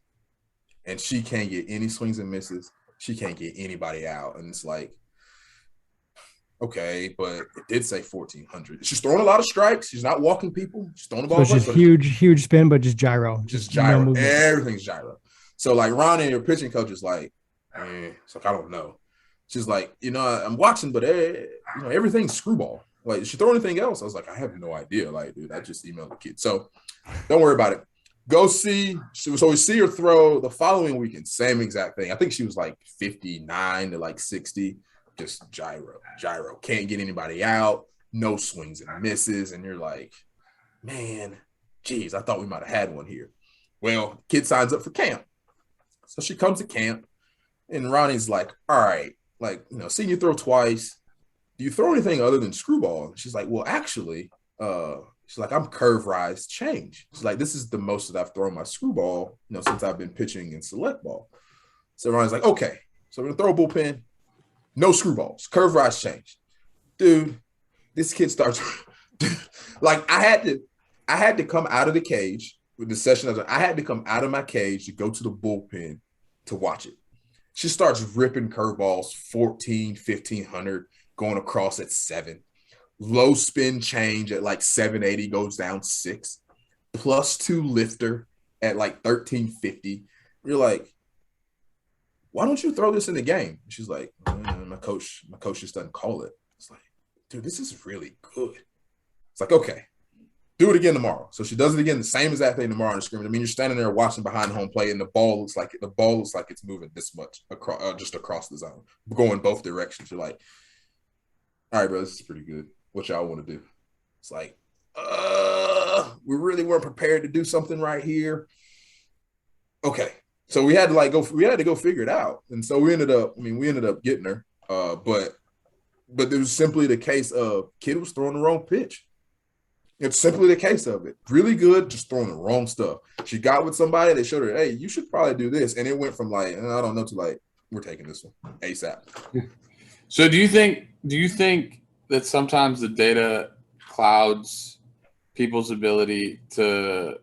and she can't get any swings and misses. She can't get anybody out, and it's like, okay, but it did say 1,400. She's throwing a lot of strikes. She's not walking people. She's throwing the ball. So it's just huge spin, but just gyro. Just gyro. Everything's gyro. So like Ronnie, your pitching coach, is like, it's like, I don't know. She's like, I'm watching, but everything's screwball. Like, is she throw anything else? I was like, I have no idea. Like, dude, I just emailed the kid. So don't worry about it. Go see. So we see her throw the following weekend. Same exact thing. I think she was like 59 to like 60. Just gyro. Can't get anybody out. No swings and misses. And you're like, man, geez, I thought we might have had one here. Well, kid signs up for camp. So she comes to camp, and Ronnie's like, all right, like, seeing you throw twice. Do you throw anything other than screwball? And she's like, well, actually, she's like, I'm curve rise change. She's like, this is the most that I've thrown my screwball, since I've been pitching in select ball. So Ronnie's like, okay, so we're going to throw a bullpen. No screwballs, curve rise change. Dude, this kid starts like, I had to come out of the cage with the session. I had to come out of my cage to go to the bullpen to watch it. She starts ripping curveballs 14, 1,500, going across at 7. Low spin change at like 780 goes down 6. +2 lifter at like 1,350. You're like, why don't you throw this in the game? She's like, my coach just doesn't call it. It's like, dude, this is really good. It's like, okay, do it again tomorrow. So she does it again, the same exact thing tomorrow on the screen. I mean, you're standing there watching behind home plate, and the ball looks like it's moving this much across the zone, going both directions. You're like, all right, bro, this is pretty good. What y'all want to do? It's like, we really weren't prepared to do something right here. Okay. So we had to go figure it out. And so we ended up getting her. But it was simply the case of kid was throwing the wrong pitch. It's simply the case of it. Really good, just throwing the wrong stuff. She got with somebody, they showed her, hey, you should probably do this. And it went from like, I don't know, to like, we're taking this one ASAP. So do you think that sometimes the data clouds people's ability to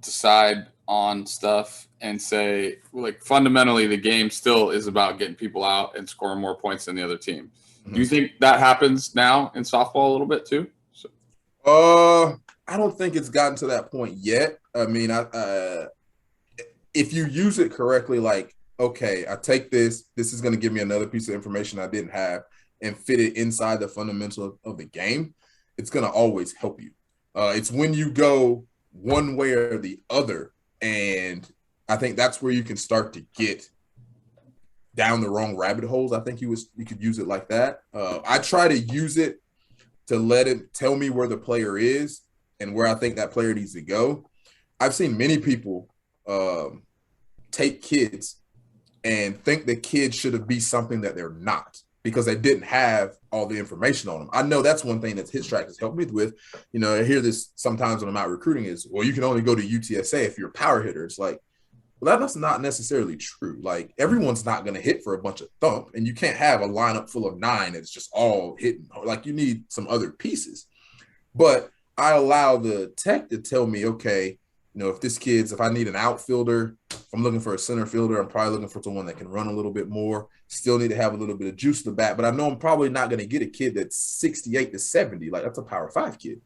decide on stuff and say, like, fundamentally the game still is about getting people out and scoring more points than the other team? Mm-hmm. Do you think that happens now in softball a little bit too? I don't think it's gotten to that point yet. I mean, if you use it correctly, like, okay, I take this is going to give me another piece of information I didn't have, and fit it inside the fundamental of the game, it's going to always help you. It's when you go one way or the other, and I think that's where you can start to get down the wrong rabbit holes. I think you could use it like that. I try to use it to let it tell me where the player is and where I think that player needs to go. I've seen many people take kids and think the kids should be something that they're not, because they didn't have all the information on them. I know that's one thing that HitTrack has helped me with. I hear this sometimes when I'm out recruiting is, well, you can only go to UTSA if you're a power hitter. It's like, well, that's not necessarily true. Like, everyone's not going to hit for a bunch of thump, and you can't have a lineup full of 9 that's just all hitting. Like, you need some other pieces. But I allow the tech to tell me, okay, if I need an outfielder, if I'm looking for a center fielder, I'm probably looking for someone that can run a little bit more, still need to have a little bit of juice to the bat. But I know I'm probably not going to get a kid that's 68 to 70. Like, that's a power 5 kid.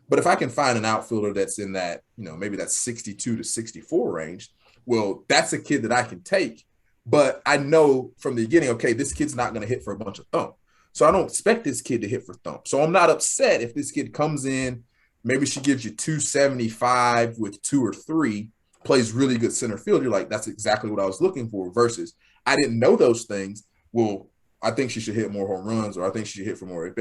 But if I can find an outfielder that's in that, maybe that's 62 to 64 range, well, that's a kid that I can take. But I know from the beginning, okay, this kid's not going to hit for a bunch of thump. So I don't expect this kid to hit for thump. So I'm not upset if this kid comes in, maybe she gives you 275 with 2 or 3, plays really good center field. You're like, that's exactly what I was looking for, versus I didn't know those things. Well, I think she should hit more home runs, or I think she should hit for more.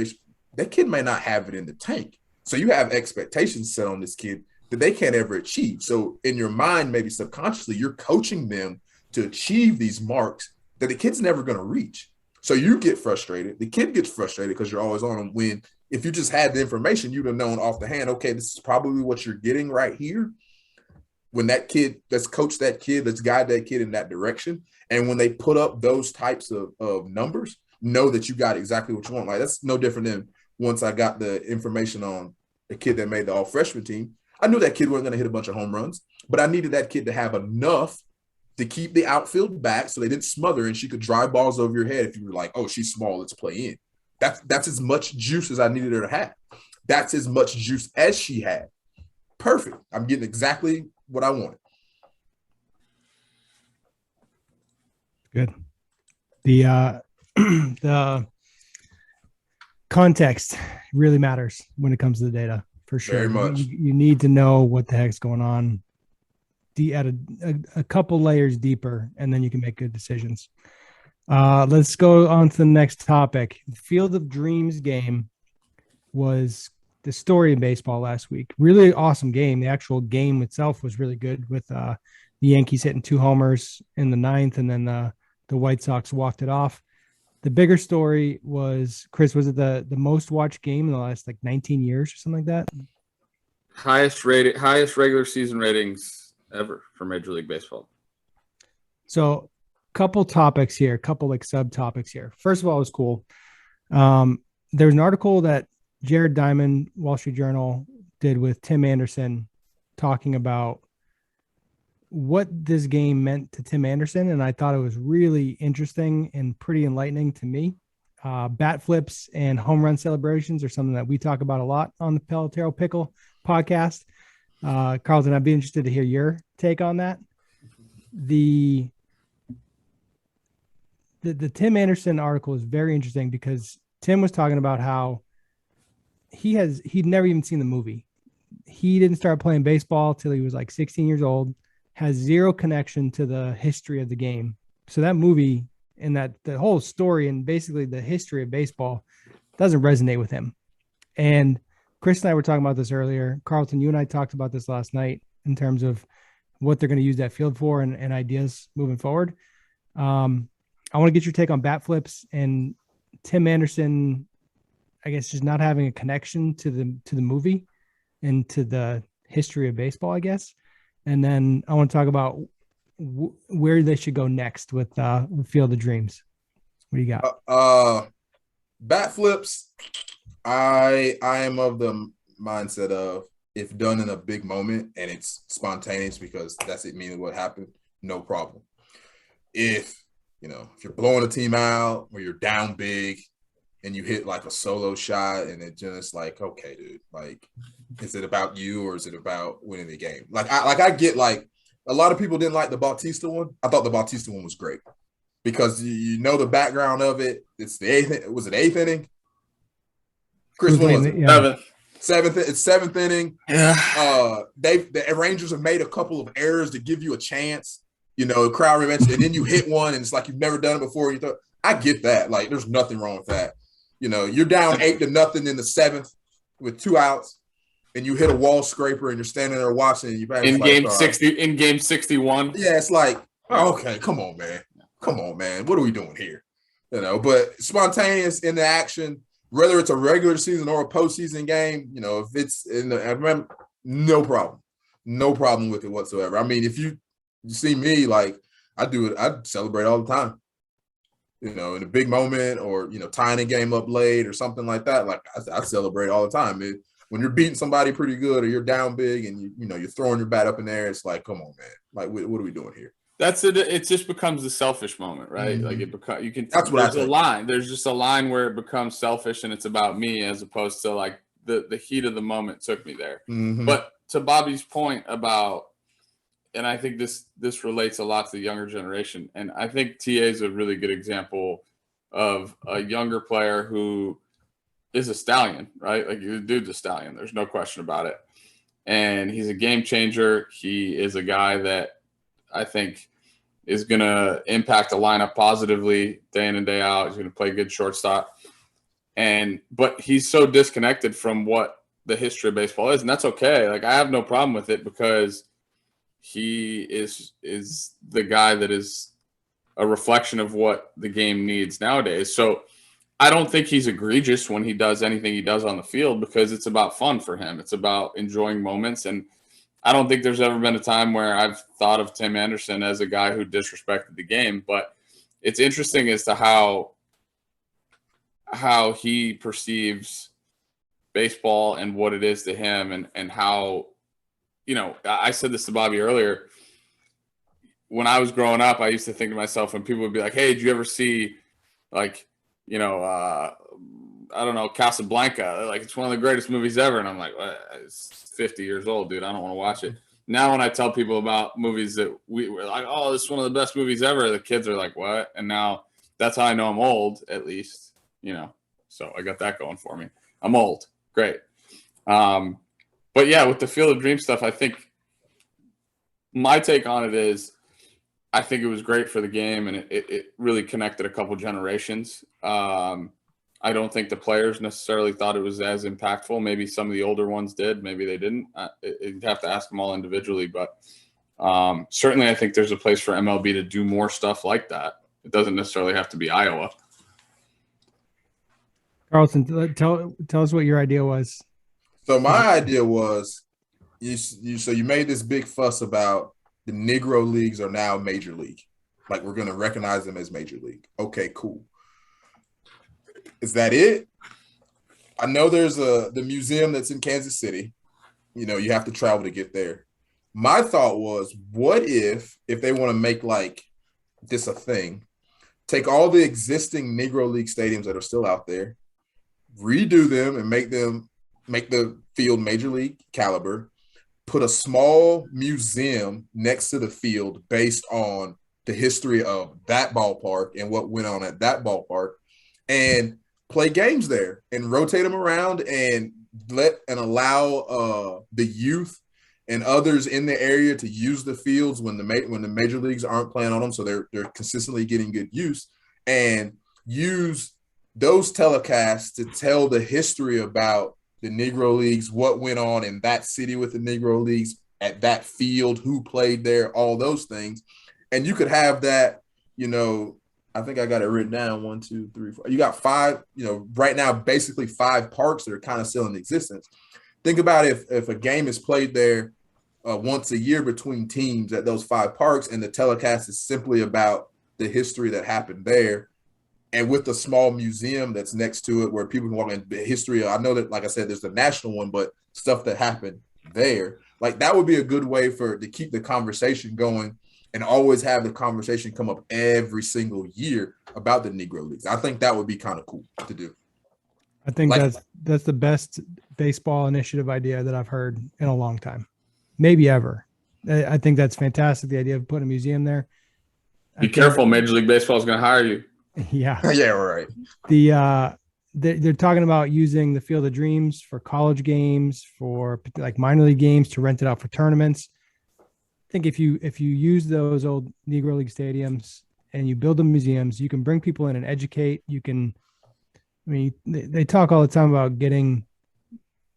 That kid may not have it in the tank. So you have expectations set on this kid that they can't ever achieve. So in your mind, maybe subconsciously, you're coaching them to achieve these marks that the kid's never going to reach. So you get frustrated. The kid gets frustrated because you're always on them, when if you just had the information, you'd have known off the hand, okay, this is probably what you're getting right here. When that kid, let's coach that kid, let's guide that kid in that direction. And when they put up those types of numbers, know that you got exactly what you want. Like, that's no different than once I got the information on the kid that made the all-freshman team. I knew that kid wasn't going to hit a bunch of home runs, but I needed that kid to have enough to keep the outfield back so they didn't smother and she could drive balls over your head if you were like, oh, she's small, let's play in. That's as much juice as I needed her to have. That's as much juice as she had. Perfect. I'm getting exactly what I wanted. Good. The the context really matters when it comes to the data, for sure. Very much. You need to know what the heck's going on at a couple layers deeper, and then you can make good decisions. Let's go on to the next topic. The Field of Dreams game was the story in baseball last week. Really awesome game. The actual game itself was really good, with the Yankees hitting 2 homers in the 9th, and then the White Sox walked it off. The bigger story was, Chris, was it the most watched game in the last 19 years or something like that? Highest regular season ratings ever for Major League Baseball. So couple topics here, couple subtopics here. First of all, it was cool. There's an article that Jared Diamond, Wall Street Journal, did with Tim Anderson, talking about what this game meant to Tim Anderson. And I thought it was really interesting and pretty enlightening to me. Bat flips and home run celebrations are something that we talk about a lot on the Pelotero Pickle podcast. Carlton, I'd be interested to hear your take on that. The Tim Anderson article is very interesting because Tim was talking about how he'd never even seen the movie. He didn't start playing baseball till he was 16 years old, has zero connection to the history of the game. So that movie and the whole story and basically the history of baseball doesn't resonate with him. And Chris and I were talking about this earlier. Carlton, you and I talked about this last night in terms of what they're going to use that field for and ideas moving forward. I want to get your take on bat flips and Tim Anderson, I guess, just not having a connection to the movie and to the history of baseball, I guess. And then I want to talk about where they should go next with Field of Dreams. What do you got? Bat flips. I am of the mindset of, if done in a big moment and it's spontaneous because that's it, meaning what happened, no problem. If you're blowing a team out or you're down big and you hit a solo shot and it just okay, dude, is it about you or is it about winning the game? I get a lot of people didn't like the Bautista one. I thought the Bautista one was great because you know the background of it. It's the 8th. Was it 8th inning? Chris, what was it? Yeah. Seventh. It's 7th inning. Yeah. The Rangers have made a couple of errors to give you a chance. Crowd revenge, and then you hit one, and it's you've never done it before. You thought, I get that. There's nothing wrong with that. You're down 8-0 in the 7th with 2 outs, and you hit a wall scraper, and you're standing there watching. And in game 61. Yeah, it's okay, come on, man. What are we doing here? But spontaneous in the action, whether it's a regular season or a postseason game, if it's no problem with it whatsoever. I mean, if you see me, I do it, I celebrate all the time. In a big moment or tying a game up late or something like that. I celebrate all the time. When you're beating somebody pretty good or you're down big and you're throwing your bat up in there, it's come on, man. What are we doing here? That's it. It just becomes the selfish moment, right? Mm-hmm. That's what there's a line. There's just a line where it becomes selfish and it's about me as opposed to the heat of the moment took me there. Mm-hmm. But to Bobby's point about, and I think this relates a lot to the younger generation, and I think TA is a really good example of a younger player who is a stallion, right? Like the dude's a stallion. There's no question about it. And he's a game changer. He is a guy that I think is going to impact the lineup positively day in and day out. He's going to play good shortstop. But he's so disconnected from what the history of baseball is, and that's okay. Like I have no problem with it because he is the guy that is a reflection of what the game needs nowadays. So I don't think he's egregious when he does anything he does on the field because it's about fun for him. It's about enjoying moments. And I don't think there's ever been a time where I've thought of Tim Anderson as a guy who disrespected the game. But it's interesting as to how he perceives baseball and what it is to him and how, I said this to Bobby earlier. When I was growing up, I used to think to myself when people would be like, hey, did you ever see like, I don't know, Casablanca? Like it's one of the greatest movies ever. And I'm like, well, it's 50 years old, dude. I don't want to watch it. Now when I tell people about movies that we're like, oh, this is one of the best movies ever, the kids are like, what? And now that's how I know I'm old, at least, So I got that going for me. I'm old. Great. But yeah, with the Field of Dreams stuff, I think my take on it is I think it was great for the game, and it really connected a couple generations. I don't think the players necessarily thought it was as impactful. Maybe some of the older ones did. Maybe they didn't. You'd have to ask them all individually. But certainly I think there's a place for MLB to do more stuff like that. It doesn't necessarily have to be Iowa. Carlton, tell us what your idea was. So my idea was you made this big fuss about the Negro leagues are now major league. Like we're going to recognize them as major league. Okay, cool. Is that it? I know there's the museum that's in Kansas City. You have to travel to get there. My thought was, what if they want to make like this a thing, take all the existing Negro League stadiums that are still out there, redo them and make the field major league caliber, put a small museum next to the field based on the history of that ballpark and what went on at that ballpark, and play games there and rotate them around and allow the youth and others in the area to use the fields when the major leagues aren't playing on them, so they're consistently getting good use, and use those telecasts to tell the history about the Negro Leagues, what went on in that city with the Negro Leagues, at that field, who played there, all those things. And you could have that, I think I got it written down, 1, 2, 3, 4. You got 5, right now, basically 5 parks that are kind of still in existence. Think about if a game is played there once a year between teams at those 5 parks, and the telecast is simply about the history that happened there. And with the small museum that's next to it where people can walk in the history. I know that, like I said, there's the national one, but stuff that happened there, like that would be a good way to keep the conversation going and always have the conversation come up every single year about the Negro Leagues. I think that would be kind of cool to do. I think that's the best baseball initiative idea that I've heard in a long time, maybe ever. I think that's fantastic. The idea of putting a museum there. Be careful. Major League Baseball is going to hire you. Yeah. Yeah, right. They're talking about using the Field of Dreams for college games, for like minor league games, to rent it out for tournaments. I think if you use those old Negro League stadiums and you build them museums, you can bring people in and educate. They talk all the time about getting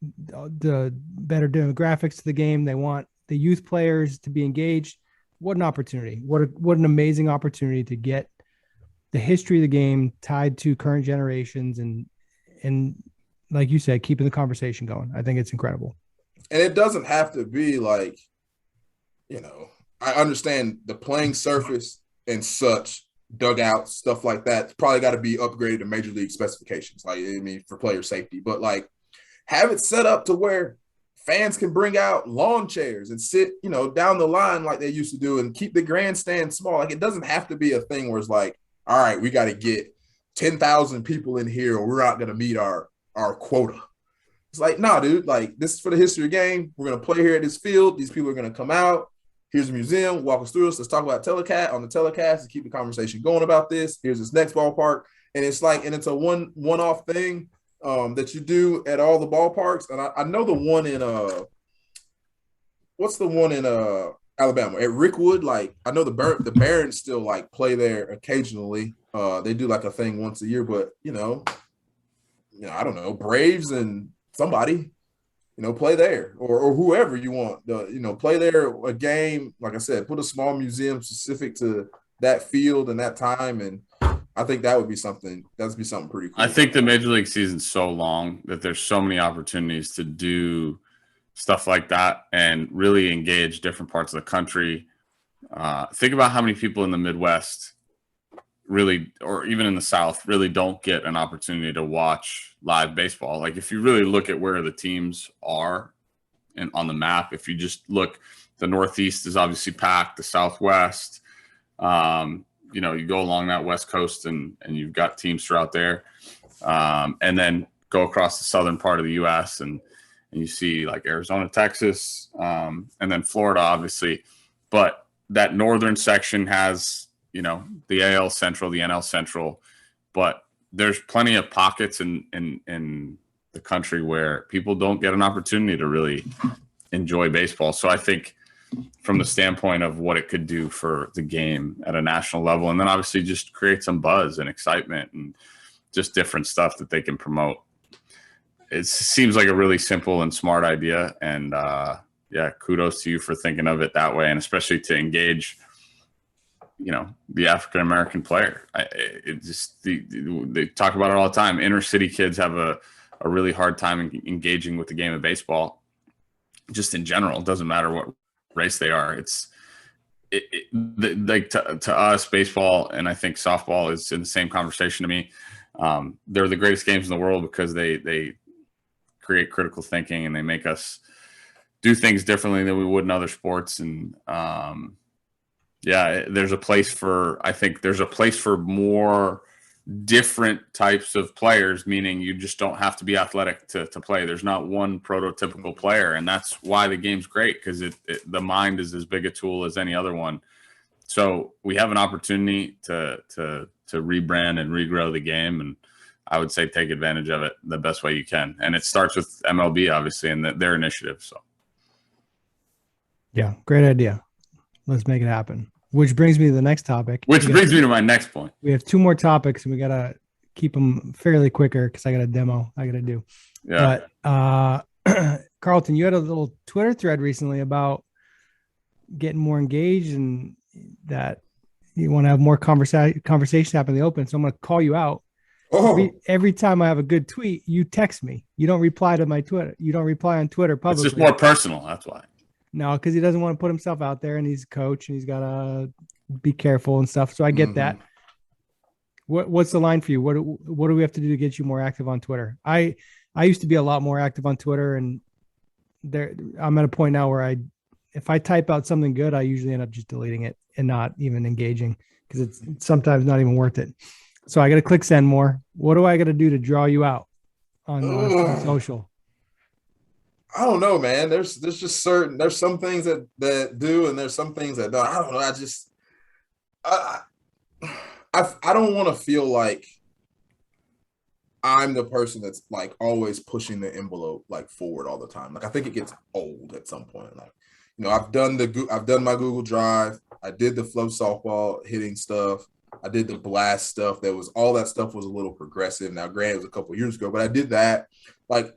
the better demographics to the game. They want the youth players to be engaged. What an opportunity. What an amazing opportunity to get the history of the game tied to current generations and like you said, keeping the conversation going. I think it's incredible. And it doesn't have to be like, I understand the playing surface and such, dugouts, stuff like that, probably got to be upgraded to major league specifications, for player safety. But like, have it set up to where fans can bring out lawn chairs and sit, down the line like they used to do, and keep the grandstand small. Like, it doesn't have to be a thing where it's like, all right, we got to get 10,000 people in here or we're not going to meet our quota. It's like, nah, dude, like, this is for the history of the game. We're going to play here at this field. These people are going to come out. Here's a museum. Walk us through us. Let's talk about telecast and keep the conversation going about this. Here's this next ballpark. and it's a one-off thing that you do at all the ballparks. And I know the one in what's the one in Alabama at Rickwood? Like I know the Barons still like play there occasionally. They do like a thing once a year, but I don't know, Braves and somebody, play there or whoever you want to, play there a game. Like I said, put a small museum specific to that field and that time. And I think that'd be something pretty cool. I think the Major League season's so long that there's so many opportunities to do stuff like that and really engage different parts of the country. Think about how many people in the Midwest really, or even in the South, really don't get an opportunity to watch live baseball. Like if you really look at where the teams are and on the map, if you just look, the Northeast is obviously packed, the Southwest, you go along that West Coast and you've got teams throughout there. And then go across the southern part of the US and you see like Arizona, Texas, and then Florida, obviously. But that northern section has, the AL Central, the NL Central, but there's plenty of pockets in the country where people don't get an opportunity to really enjoy baseball. So I think from the standpoint of what it could do for the game at a national level, and then obviously just create some buzz and excitement and just different stuff that they can promote. It seems like a really simple and smart idea. And kudos to you for thinking of it that way. And especially to engage, the African-American player. They talk about it all the time. Inner city kids have a really hard time engaging with the game of baseball just in general. It doesn't matter what race they are. To us, baseball and I think softball is in the same conversation to me. They're the greatest games in the world because they create critical thinking and they make us do things differently than we would in other sports. And there's a place for more different types of players, meaning you just don't have to be athletic to play. There's not one prototypical player, and that's why the game's great, because the mind is as big a tool as any other one. So we have an opportunity to rebrand and regrow the game, and I would say take advantage of it the best way you can. And it starts with MLB, obviously, and their initiative. So, yeah, great idea. Let's make it happen. Which brings me to the next topic. Which brings me to my next point. We have two more topics, and we got to keep them fairly quicker because I got a demo I got to do. Yeah. But Carlton, you had a little Twitter thread recently about getting more engaged and that you want to have more conversation happen in the open. So I'm going to call you out. Oh. Every time I have a good tweet, you text me. You don't reply to my Twitter. You don't reply on Twitter publicly. It's just more personal. That's why. No, because he doesn't want to put himself out there, and he's a coach, and he's got to be careful and stuff. So I get that. What's the line for you? What do we have to do to get you more active on Twitter? I used to be a lot more active on Twitter, and I'm at a point now where if I type out something good, I usually end up just deleting it and not even engaging because it's sometimes not even worth it. So I got to click send more. What do I got to do to draw you out on social? I don't know, man. There's some things that do, and there's some things that don't. I don't know. I don't want to feel like I'm the person that's like always pushing the envelope like forward all the time. Like I think it gets old at some point. Like, I've done my Google Drive. I did the flow softball hitting stuff. I did the blast stuff. All that stuff was a little progressive. Now, granted, it was a couple of years ago, but I did that. Like,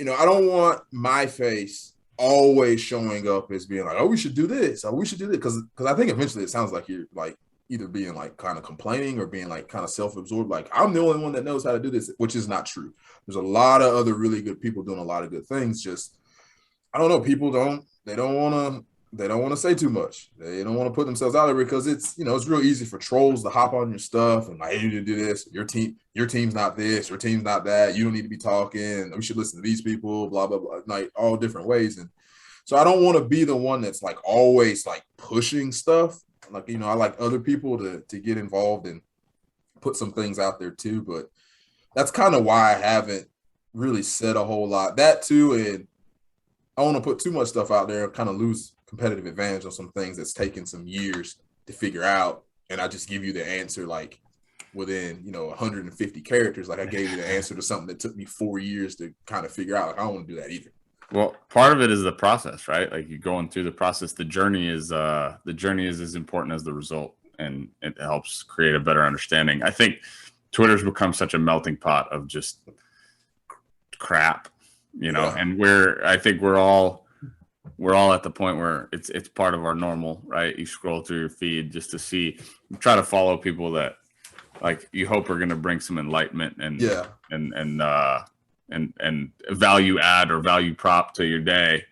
I don't want my face always showing up as being like, oh, we should do this. Oh, we should do this. Because I think eventually it sounds like you're like either being like kind of complaining or being like kind of self-absorbed. Like I'm the only one that knows how to do this, which is not true. There's a lot of other really good people doing a lot of good things. Just, I don't know. People don't want to say too much. They don't want to put themselves out there because it's real easy for trolls to hop on your stuff and like, hey, you need to do this. Your team's not this. Your team's not that. You don't need to be talking. We should listen to these people. Blah blah blah. Like all different ways. And so I don't want to be the one that's like always like pushing stuff. Like I like other people to get involved and put some things out there too. But that's kind of why I haven't really said a whole lot. That too, and I don't want to put too much stuff out there and kind of lose competitive advantage on some things that's taken some years to figure out, and I just give you the answer like within, 150 characters. Like I gave you the answer to something that took me 4 years to kind of figure out. Like, I don't want to do that either. Well, part of it is the process, right? Like you're going through the process. The journey is as important as the result, and it helps create a better understanding. I think Twitter's become such a melting pot of just crap, and I think we're all at the point where it's part of our normal, right? You scroll through your feed just to see, try to follow people that like you hope are going to bring some enlightenment and value add or value prop to your day.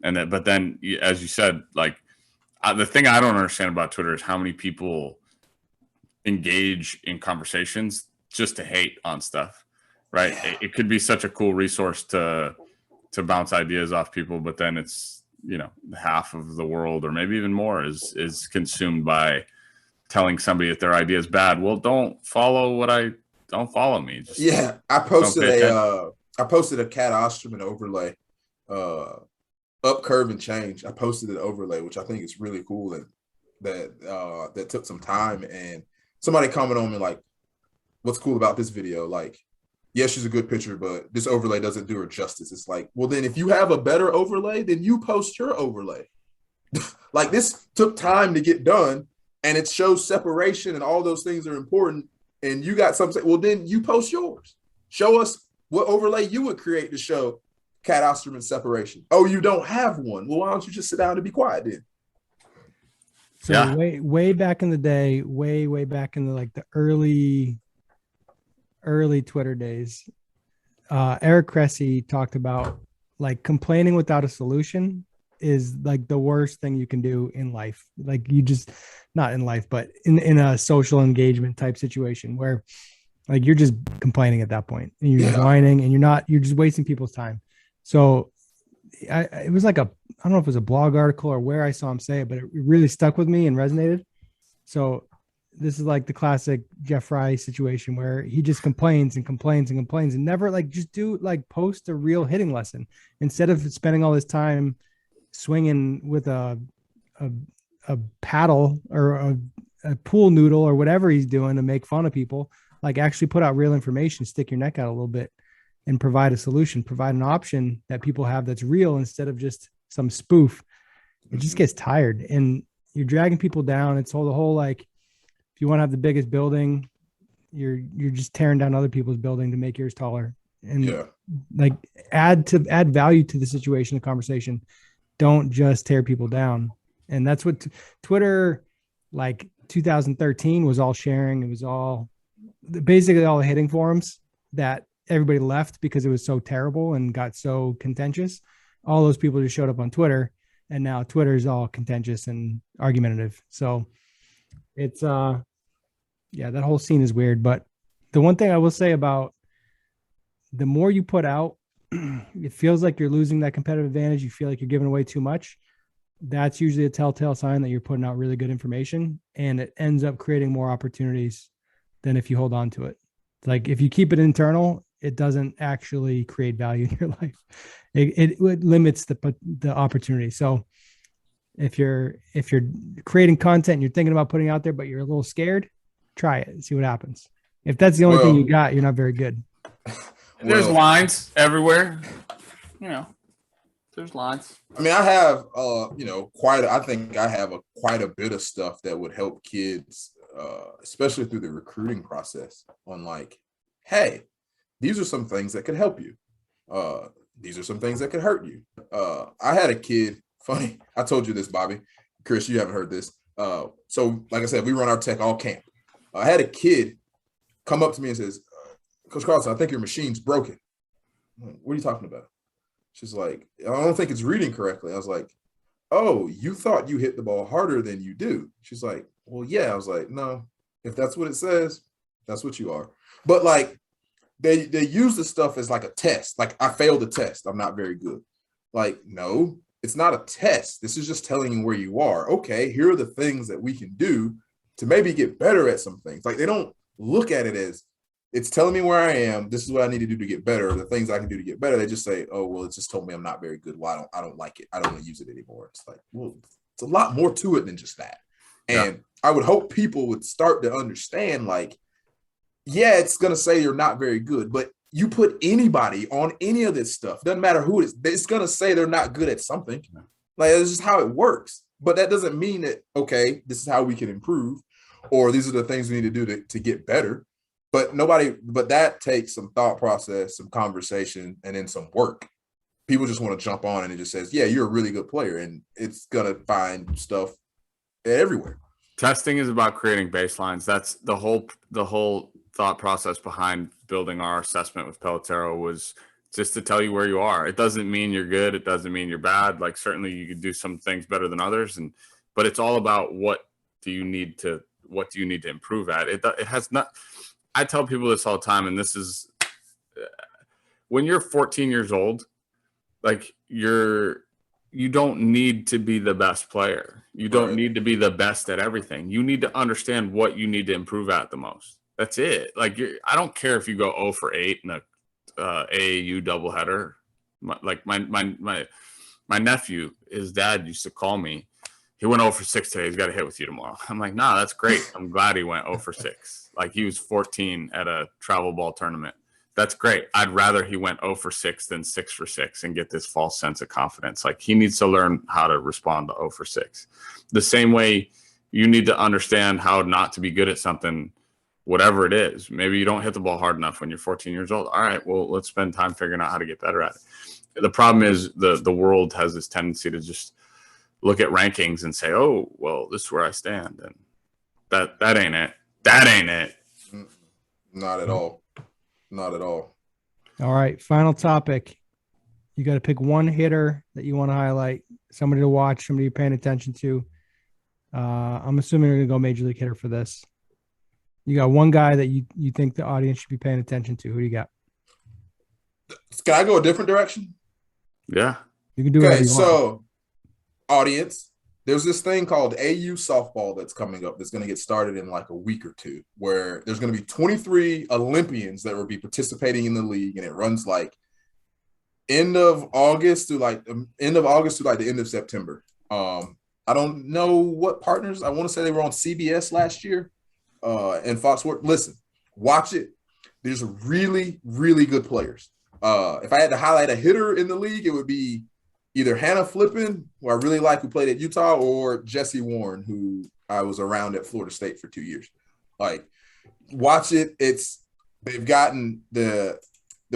But then as you said, like the thing I don't understand about Twitter is how many people engage in conversations just to hate on stuff, right? Yeah. It could be such a cool resource to bounce ideas off people, but then it's, half of the world or maybe even more is consumed by telling somebody that their idea is bad. Well, don't follow me. Just I posted a Cat Osterman overlay, up curve and change. I posted an overlay, which I think is really cool, and that took some time. And somebody commented on me like, what's cool about this video? Like, yes, she's a good picture, but this overlay doesn't do her justice. It's like, well, then if you have a better overlay, then you post your overlay. Like, this took time to get done, and it shows separation and all those things are important. And you got something, well, then you post yours. Show us what overlay you would create to show Cat Osterman separation. Oh, you don't have one. Well, why don't you just sit down and be quiet then? So way back in the day, way back in the early Twitter days, Eric Cressy talked about like complaining without a solution is like the worst thing you can do in life. Like you just, not in life, but in a social engagement type situation where like you're just complaining at that point and you're whining and you're just wasting people's time. So it was like I don't know if it was a blog article or where I saw him say it, but it really stuck with me and resonated. So this is like the classic Jeff Fry situation where he just complains and never just post a real hitting lesson instead of spending all this time swinging with a paddle or a pool noodle or whatever he's doing to make fun of people. Like actually put out real information, stick your neck out a little bit and provide a solution, provide an option that people have that's real instead of just some spoof. It just gets tired and you're dragging people down. It's the whole like, if you want to have the biggest building, you're just tearing down other people's building to make yours taller and like add value to the situation, the conversation. Don't just tear people down. And that's what Twitter, like 2013 was all sharing. It was all basically all the hitting forums that everybody left because it was so terrible and got so contentious. All those people just showed up on Twitter and now Twitter is all contentious and argumentative. So it's, that whole scene is weird. But the one thing I will say about the more you put out, it feels like you're losing that competitive advantage. You feel like you're giving away too much. That's usually a telltale sign that you're putting out really good information and it ends up creating more opportunities than if you hold on to it. Like if you keep it internal, it doesn't actually create value in your life. It limits the opportunity. So if you're creating content and you're thinking about putting it out there, but you're a little scared, try it and see what happens. If that's the only thing you got, you're not very good. There's lines everywhere. There's lines. I mean, I have, I think I have quite a bit of stuff that would help kids, especially through the recruiting process on like, hey, these are some things that could help you. These are some things that could hurt you. I had a kid, funny, I told you this, Bobby. Chris, you haven't heard this. So like I said, we run our tech all camp. I had a kid come up to me and says, Coach Carlton, I think your machine's broken. Like, what are you talking about? She's like, I don't think it's reading correctly. I was like, oh, you thought you hit the ball harder than you do. She's like, well, yeah. I was like, no, if that's what it says, that's what you are. But like, they use this stuff as like a test. Like, I failed the test. I'm not very good. Like, no, it's not a test. This is just telling you where you are. Okay, here are the things that we can do to maybe get better at some things. Like, they don't look at it as, it's telling me where I am. This is what I need to do to get better. The things I can do to get better. They just say, oh, well, it just told me I'm not very good. Well, I don't like it. I don't want to use it anymore. It's like, well, it's a lot more to it than just that. And I would hope people would start to understand, like, yeah, it's going to say you're not very good, but you put anybody on any of this stuff, doesn't matter who it is, it's going to say they're not good at something. Like, it's just how it works. But that doesn't mean that, okay, this is how we can improve, or these are the things we need to do to get better. But that takes some thought process, some conversation, and then some work. People just want to jump on and it just says, yeah, you're a really good player. And it's going to find stuff everywhere. Testing is about creating baselines. That's the whole thought process behind building our assessment with Pelotero, was just to tell you where you are. It doesn't mean you're good. It doesn't mean you're bad. Like, certainly you could do some things better than others. But it's all about what do you need to improve at? It has not, I tell people this all the time, and this is when you're 14 years old, like, you don't need to be the best player. You don't need to be the best at everything. You need to understand what you need to improve at the most. That's it. Like, I don't care if you go 0 for 8 in a AAU doubleheader. My nephew, his dad used to call me. He went 0 for 6 today. He's got to hit with you tomorrow. I'm like, nah, that's great. I'm glad he went 0 for 6. Like, he was 14 at a travel ball tournament. That's great. I'd rather he went 0 for 6 than 6 for 6 and get this false sense of confidence. Like, he needs to learn how to respond to 0 for 6. The same way you need to understand how not to be good at something, whatever it is. Maybe you don't hit the ball hard enough when you're 14 years old. All right, well, let's spend time figuring out how to get better at it. The problem is the world has this tendency to just look at rankings and say, oh, well, this is where I stand. And that ain't it. That ain't it. Not at all. Not at all. All right. Final topic. You got to pick one hitter that you want to highlight, somebody to watch, somebody you're paying attention to. I'm assuming you're going to go major league hitter for this. You got one guy that you think the audience should be paying attention to. Who do you got? Can I go a different direction? Yeah. You can do whatever you want. So, audience, there's this thing called AU softball that's coming up that's going to get started in like a week or two, where there's going to be 23 Olympians that will be participating in the league, and it runs like end of August to the end of September. I don't know what partners. I want to say they were on CBS last year and Fox Sports. Listen, watch it. There's really, really good players. If I had to highlight a hitter in the league, it would be either Hannah Flippin, who I really like, who played at Utah, or Jesse Warren, who I was around at Florida State for 2 years. Like, watch it. They've gotten the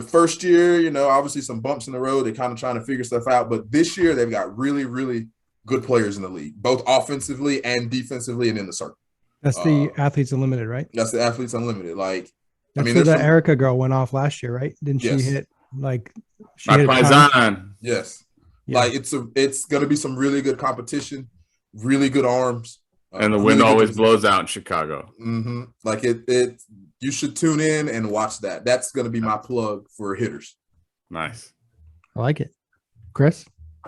first year, obviously some bumps in the road. They're kind of trying to figure stuff out. But this year, they've got really, really good players in the league, both offensively and defensively and in the circle. That's the Athletes Unlimited, right? That's the Athletes Unlimited. Like, that's where the Erica girl went off last year, right? Didn't she hit like she hit Yes. Yeah. Like, it's going to be some really good competition, really good arms. And the wind always blows out in Chicago. Mm-hmm. Like, you should tune in and watch that. That's going to be my plug for hitters. Nice. I like it. Chris?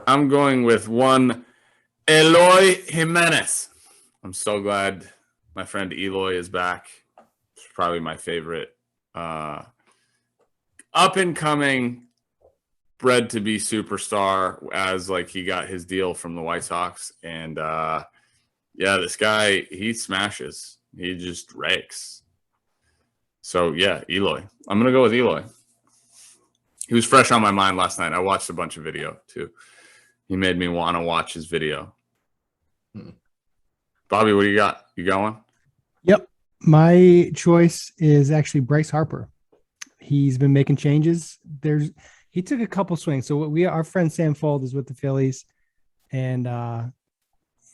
I'm going with one Eloy Jimenez. I'm so glad my friend Eloy is back. It's probably my favorite. Up and coming, bred to be superstar, as like he got his deal from the White Sox. And this guy, he smashes. He just rakes. So yeah, Eloy. I'm gonna go with Eloy. He was fresh on my mind last night. I watched a bunch of video too. He made me want to watch his video. Bobby, what do you got? You got one? Yep. My choice is actually Bryce Harper. He's been making changes. He took a couple swings. So our friend Sam Fold is with the Phillies and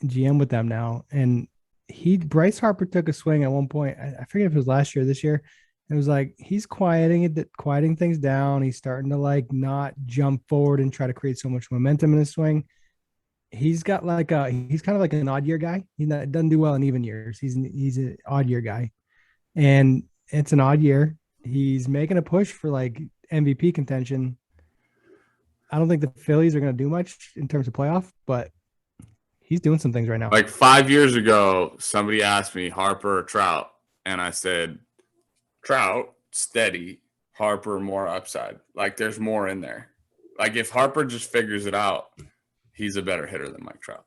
GM with them now. And Bryce Harper took a swing at one point. I forget if it was last year or this year. It was like he's quieting things down. He's starting to like not jump forward and try to create so much momentum in his swing. He's got he's kind of like an odd year guy. He doesn't do well in even years. He's an odd year guy, and it's an odd year. He's making a push for like MVP contention. I don't think the Phillies are going to do much in terms of playoff, but he's doing some things right now. Like 5 years ago, somebody asked me Harper or Trout, and I said Trout, steady. Harper, more upside. Like, there's more in there. Like, if Harper just figures it out, he's a better hitter than Mike Trout.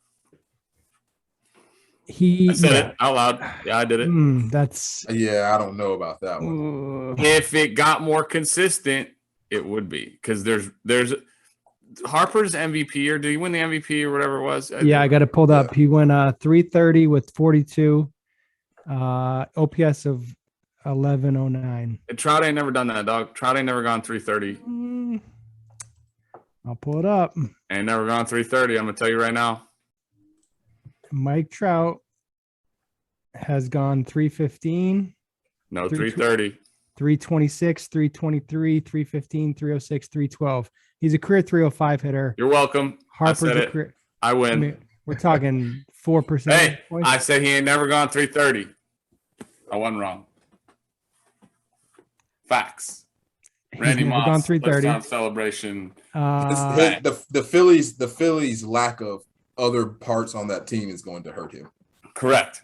I said it out loud. Yeah, I did it. That's I don't know about that one. If it got more consistent, it would be because there's Harper's MVP, or did he win the MVP or whatever it was? Yeah, I got it pulled up. He went 330 with 42, OPS of 1109. And Trout ain't never done that, dog. Trout ain't never gone 330. I'll pull it up. Ain't never gone 330. I'm gonna tell you right now. Mike Trout has gone 315. No, 330. 326, 323, 315, 306, 312. He's a career 305 hitter. You're welcome. Harper's I said a career. I win. I mean, we're talking 4%. Hey, I said he ain't never gone 330. I wasn't wrong. Facts. Randy He's never Moss gone 330. touchdown celebration. The Phillies' lack of other parts on that team is going to hurt him. Correct.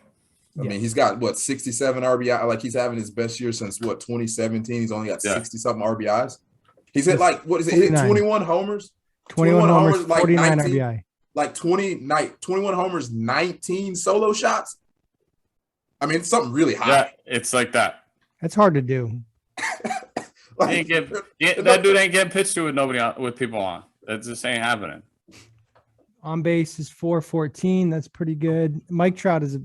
I mean, he's got 67 RBI. Like, he's having his best year since 2017. He's only got 60 something RBIs. He's hit 21 homers. 21 homers, like 49 19, RBI. Like 21 homers, 19 solo shots. I mean, it's something really high. Yeah, it's like that. That's hard to do. Like, that dude ain't getting pitched to with people on. That just ain't happening. On base is 414. That's pretty good. Mike Trout's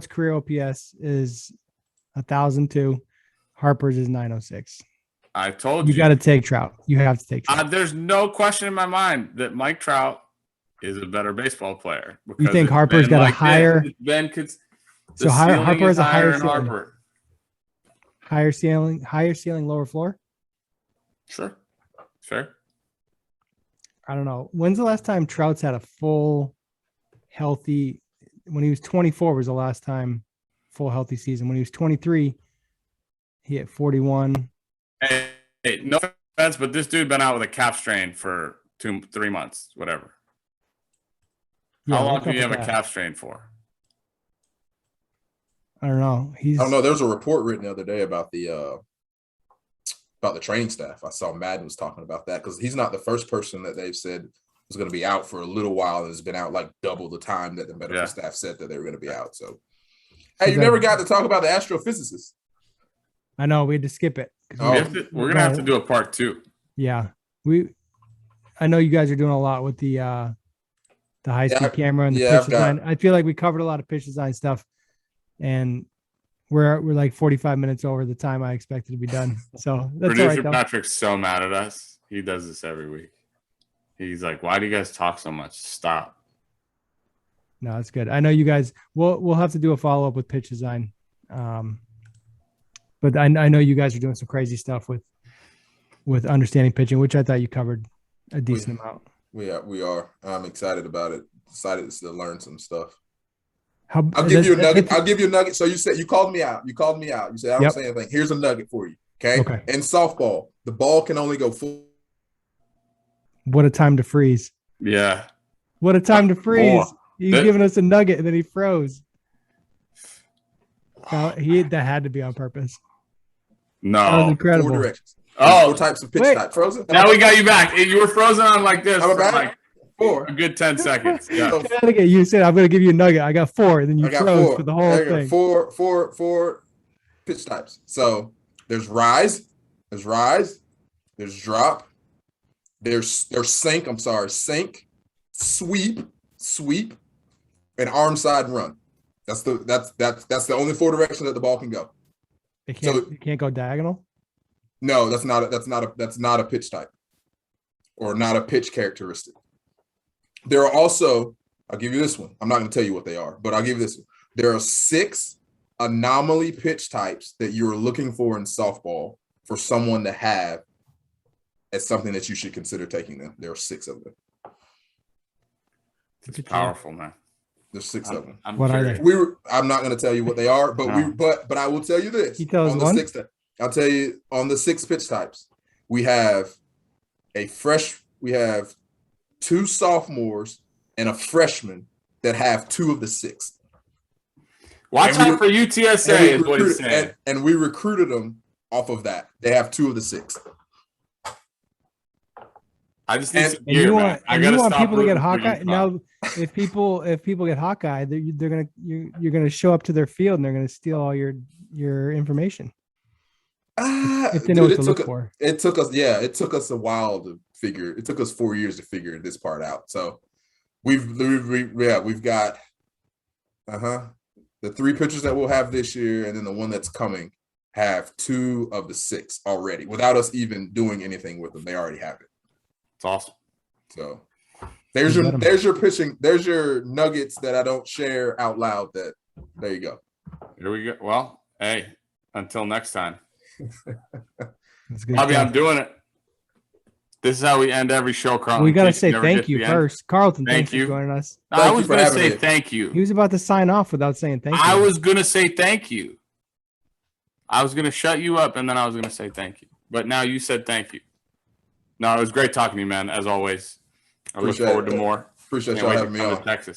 career OPS is 1,002. Harper's is 906. I told you. You got to take Trout. You have to take Trout. There's no question in my mind that Mike Trout is a better baseball player. You think Harper's got a higher? So Harper has a higher ceiling. Harper. Higher ceiling, lower floor? Sure. Fair. I don't know. When's the last time Trout's had a full healthy? When he was 24 was the last time full healthy season. When he was 23, he hit 41. Hey, no offense, but this dude been out with a calf strain for 3 months, whatever. Yeah, how long do you have a calf strain for? I don't know. I don't know. There was a report written the other day about the training staff. I saw Madden was talking about that because he's not the first person that they've said was going to be out for a little while and has been out like double the time that the medical staff said that they were going to be out. So, hey, you never got to talk about the astrophysicist. I know we had to skip it. We're gonna have to do a part 2. Yeah, I know you guys are doing a lot with the high-speed camera and the pitch design. I feel like we covered a lot of pitch design stuff, and we're like 45 minutes over the time I expected to be done. So that's Producer all right, though. Patrick's so mad at us. He does this every week. He's like, "Why do you guys talk so much? Stop." No, it's good. I know you guys. We'll have to do a follow-up with pitch design. But I know you guys are doing some crazy stuff with understanding pitching, which I thought you covered a decent amount. We are. I'm excited about it. Excited to learn some stuff. I'll give you a nugget. So you called me out. You said I don't say anything. Here's a nugget for you. Okay. In softball, the ball can only go full. What a time to freeze. Yeah. What a time to freeze. He's giving us a nugget and then he froze. That had to be on purpose. No. That was incredible. 4 directions. 4 types of pitch type. Frozen. Now we got you back. You were frozen on like this for like 4. A good 10 seconds. Yeah. Connecticut, you said I'm going to give you a nugget. I got 4, and then you froze for the whole thing. 4 pitch types. So there's rise, there's drop, there's sink. I'm sorry, sink, sweep, and arm side run. That's the only 4 directions that the ball can go. It can't go diagonal. No, that's not a pitch type, or not a pitch characteristic. There are also, I'll give you this one. I'm not going to tell you what they are, but I'll give you this one. There are 6 anomaly pitch types that you're looking for in softball for someone to have as something that you should consider taking them. There are 6 of them. It's powerful, man. There's 6 of them. What are they? I'm not going to tell you what they are, but I will tell you this. You tell us one? I'll tell you on the 6 pitch types. We have 2 sophomores and a freshman that have 2 of the 6. Watch out for UTSA is what he's saying. And we recruited them off of that. They have 2 of the 6. I just need some And gear, you man. want, I and gotta you want stop people to get rooting for Hawkeye. Utah. Now, if people get Hawkeye, you're gonna show up to their field and they're gonna steal all your information. If they know what to look for. It took us a while to figure. It took us 4 years to figure this part out. So we've got the 3 pitchers that we'll have this year, and then the one that's coming have 2 of the 6 already without us even doing anything with them. They already have it. It's awesome. So there's your pitching. There's your nuggets that I don't share out loud. There you go. Here we go. Well, hey, until next time. Good Bobby, stuff. I'm doing it. This is how we end every show, Carlton. We got to say thank you first. Carlton, thanks for joining us. I was going to say thank you. He was about to sign off without saying thank you. I was going to say thank you. I was going to shut you up, and then I was going to say thank you. But now you said thank you. No, it was great talking to you, man, as always. I look forward to more. Appreciate y'all having me on. Texas.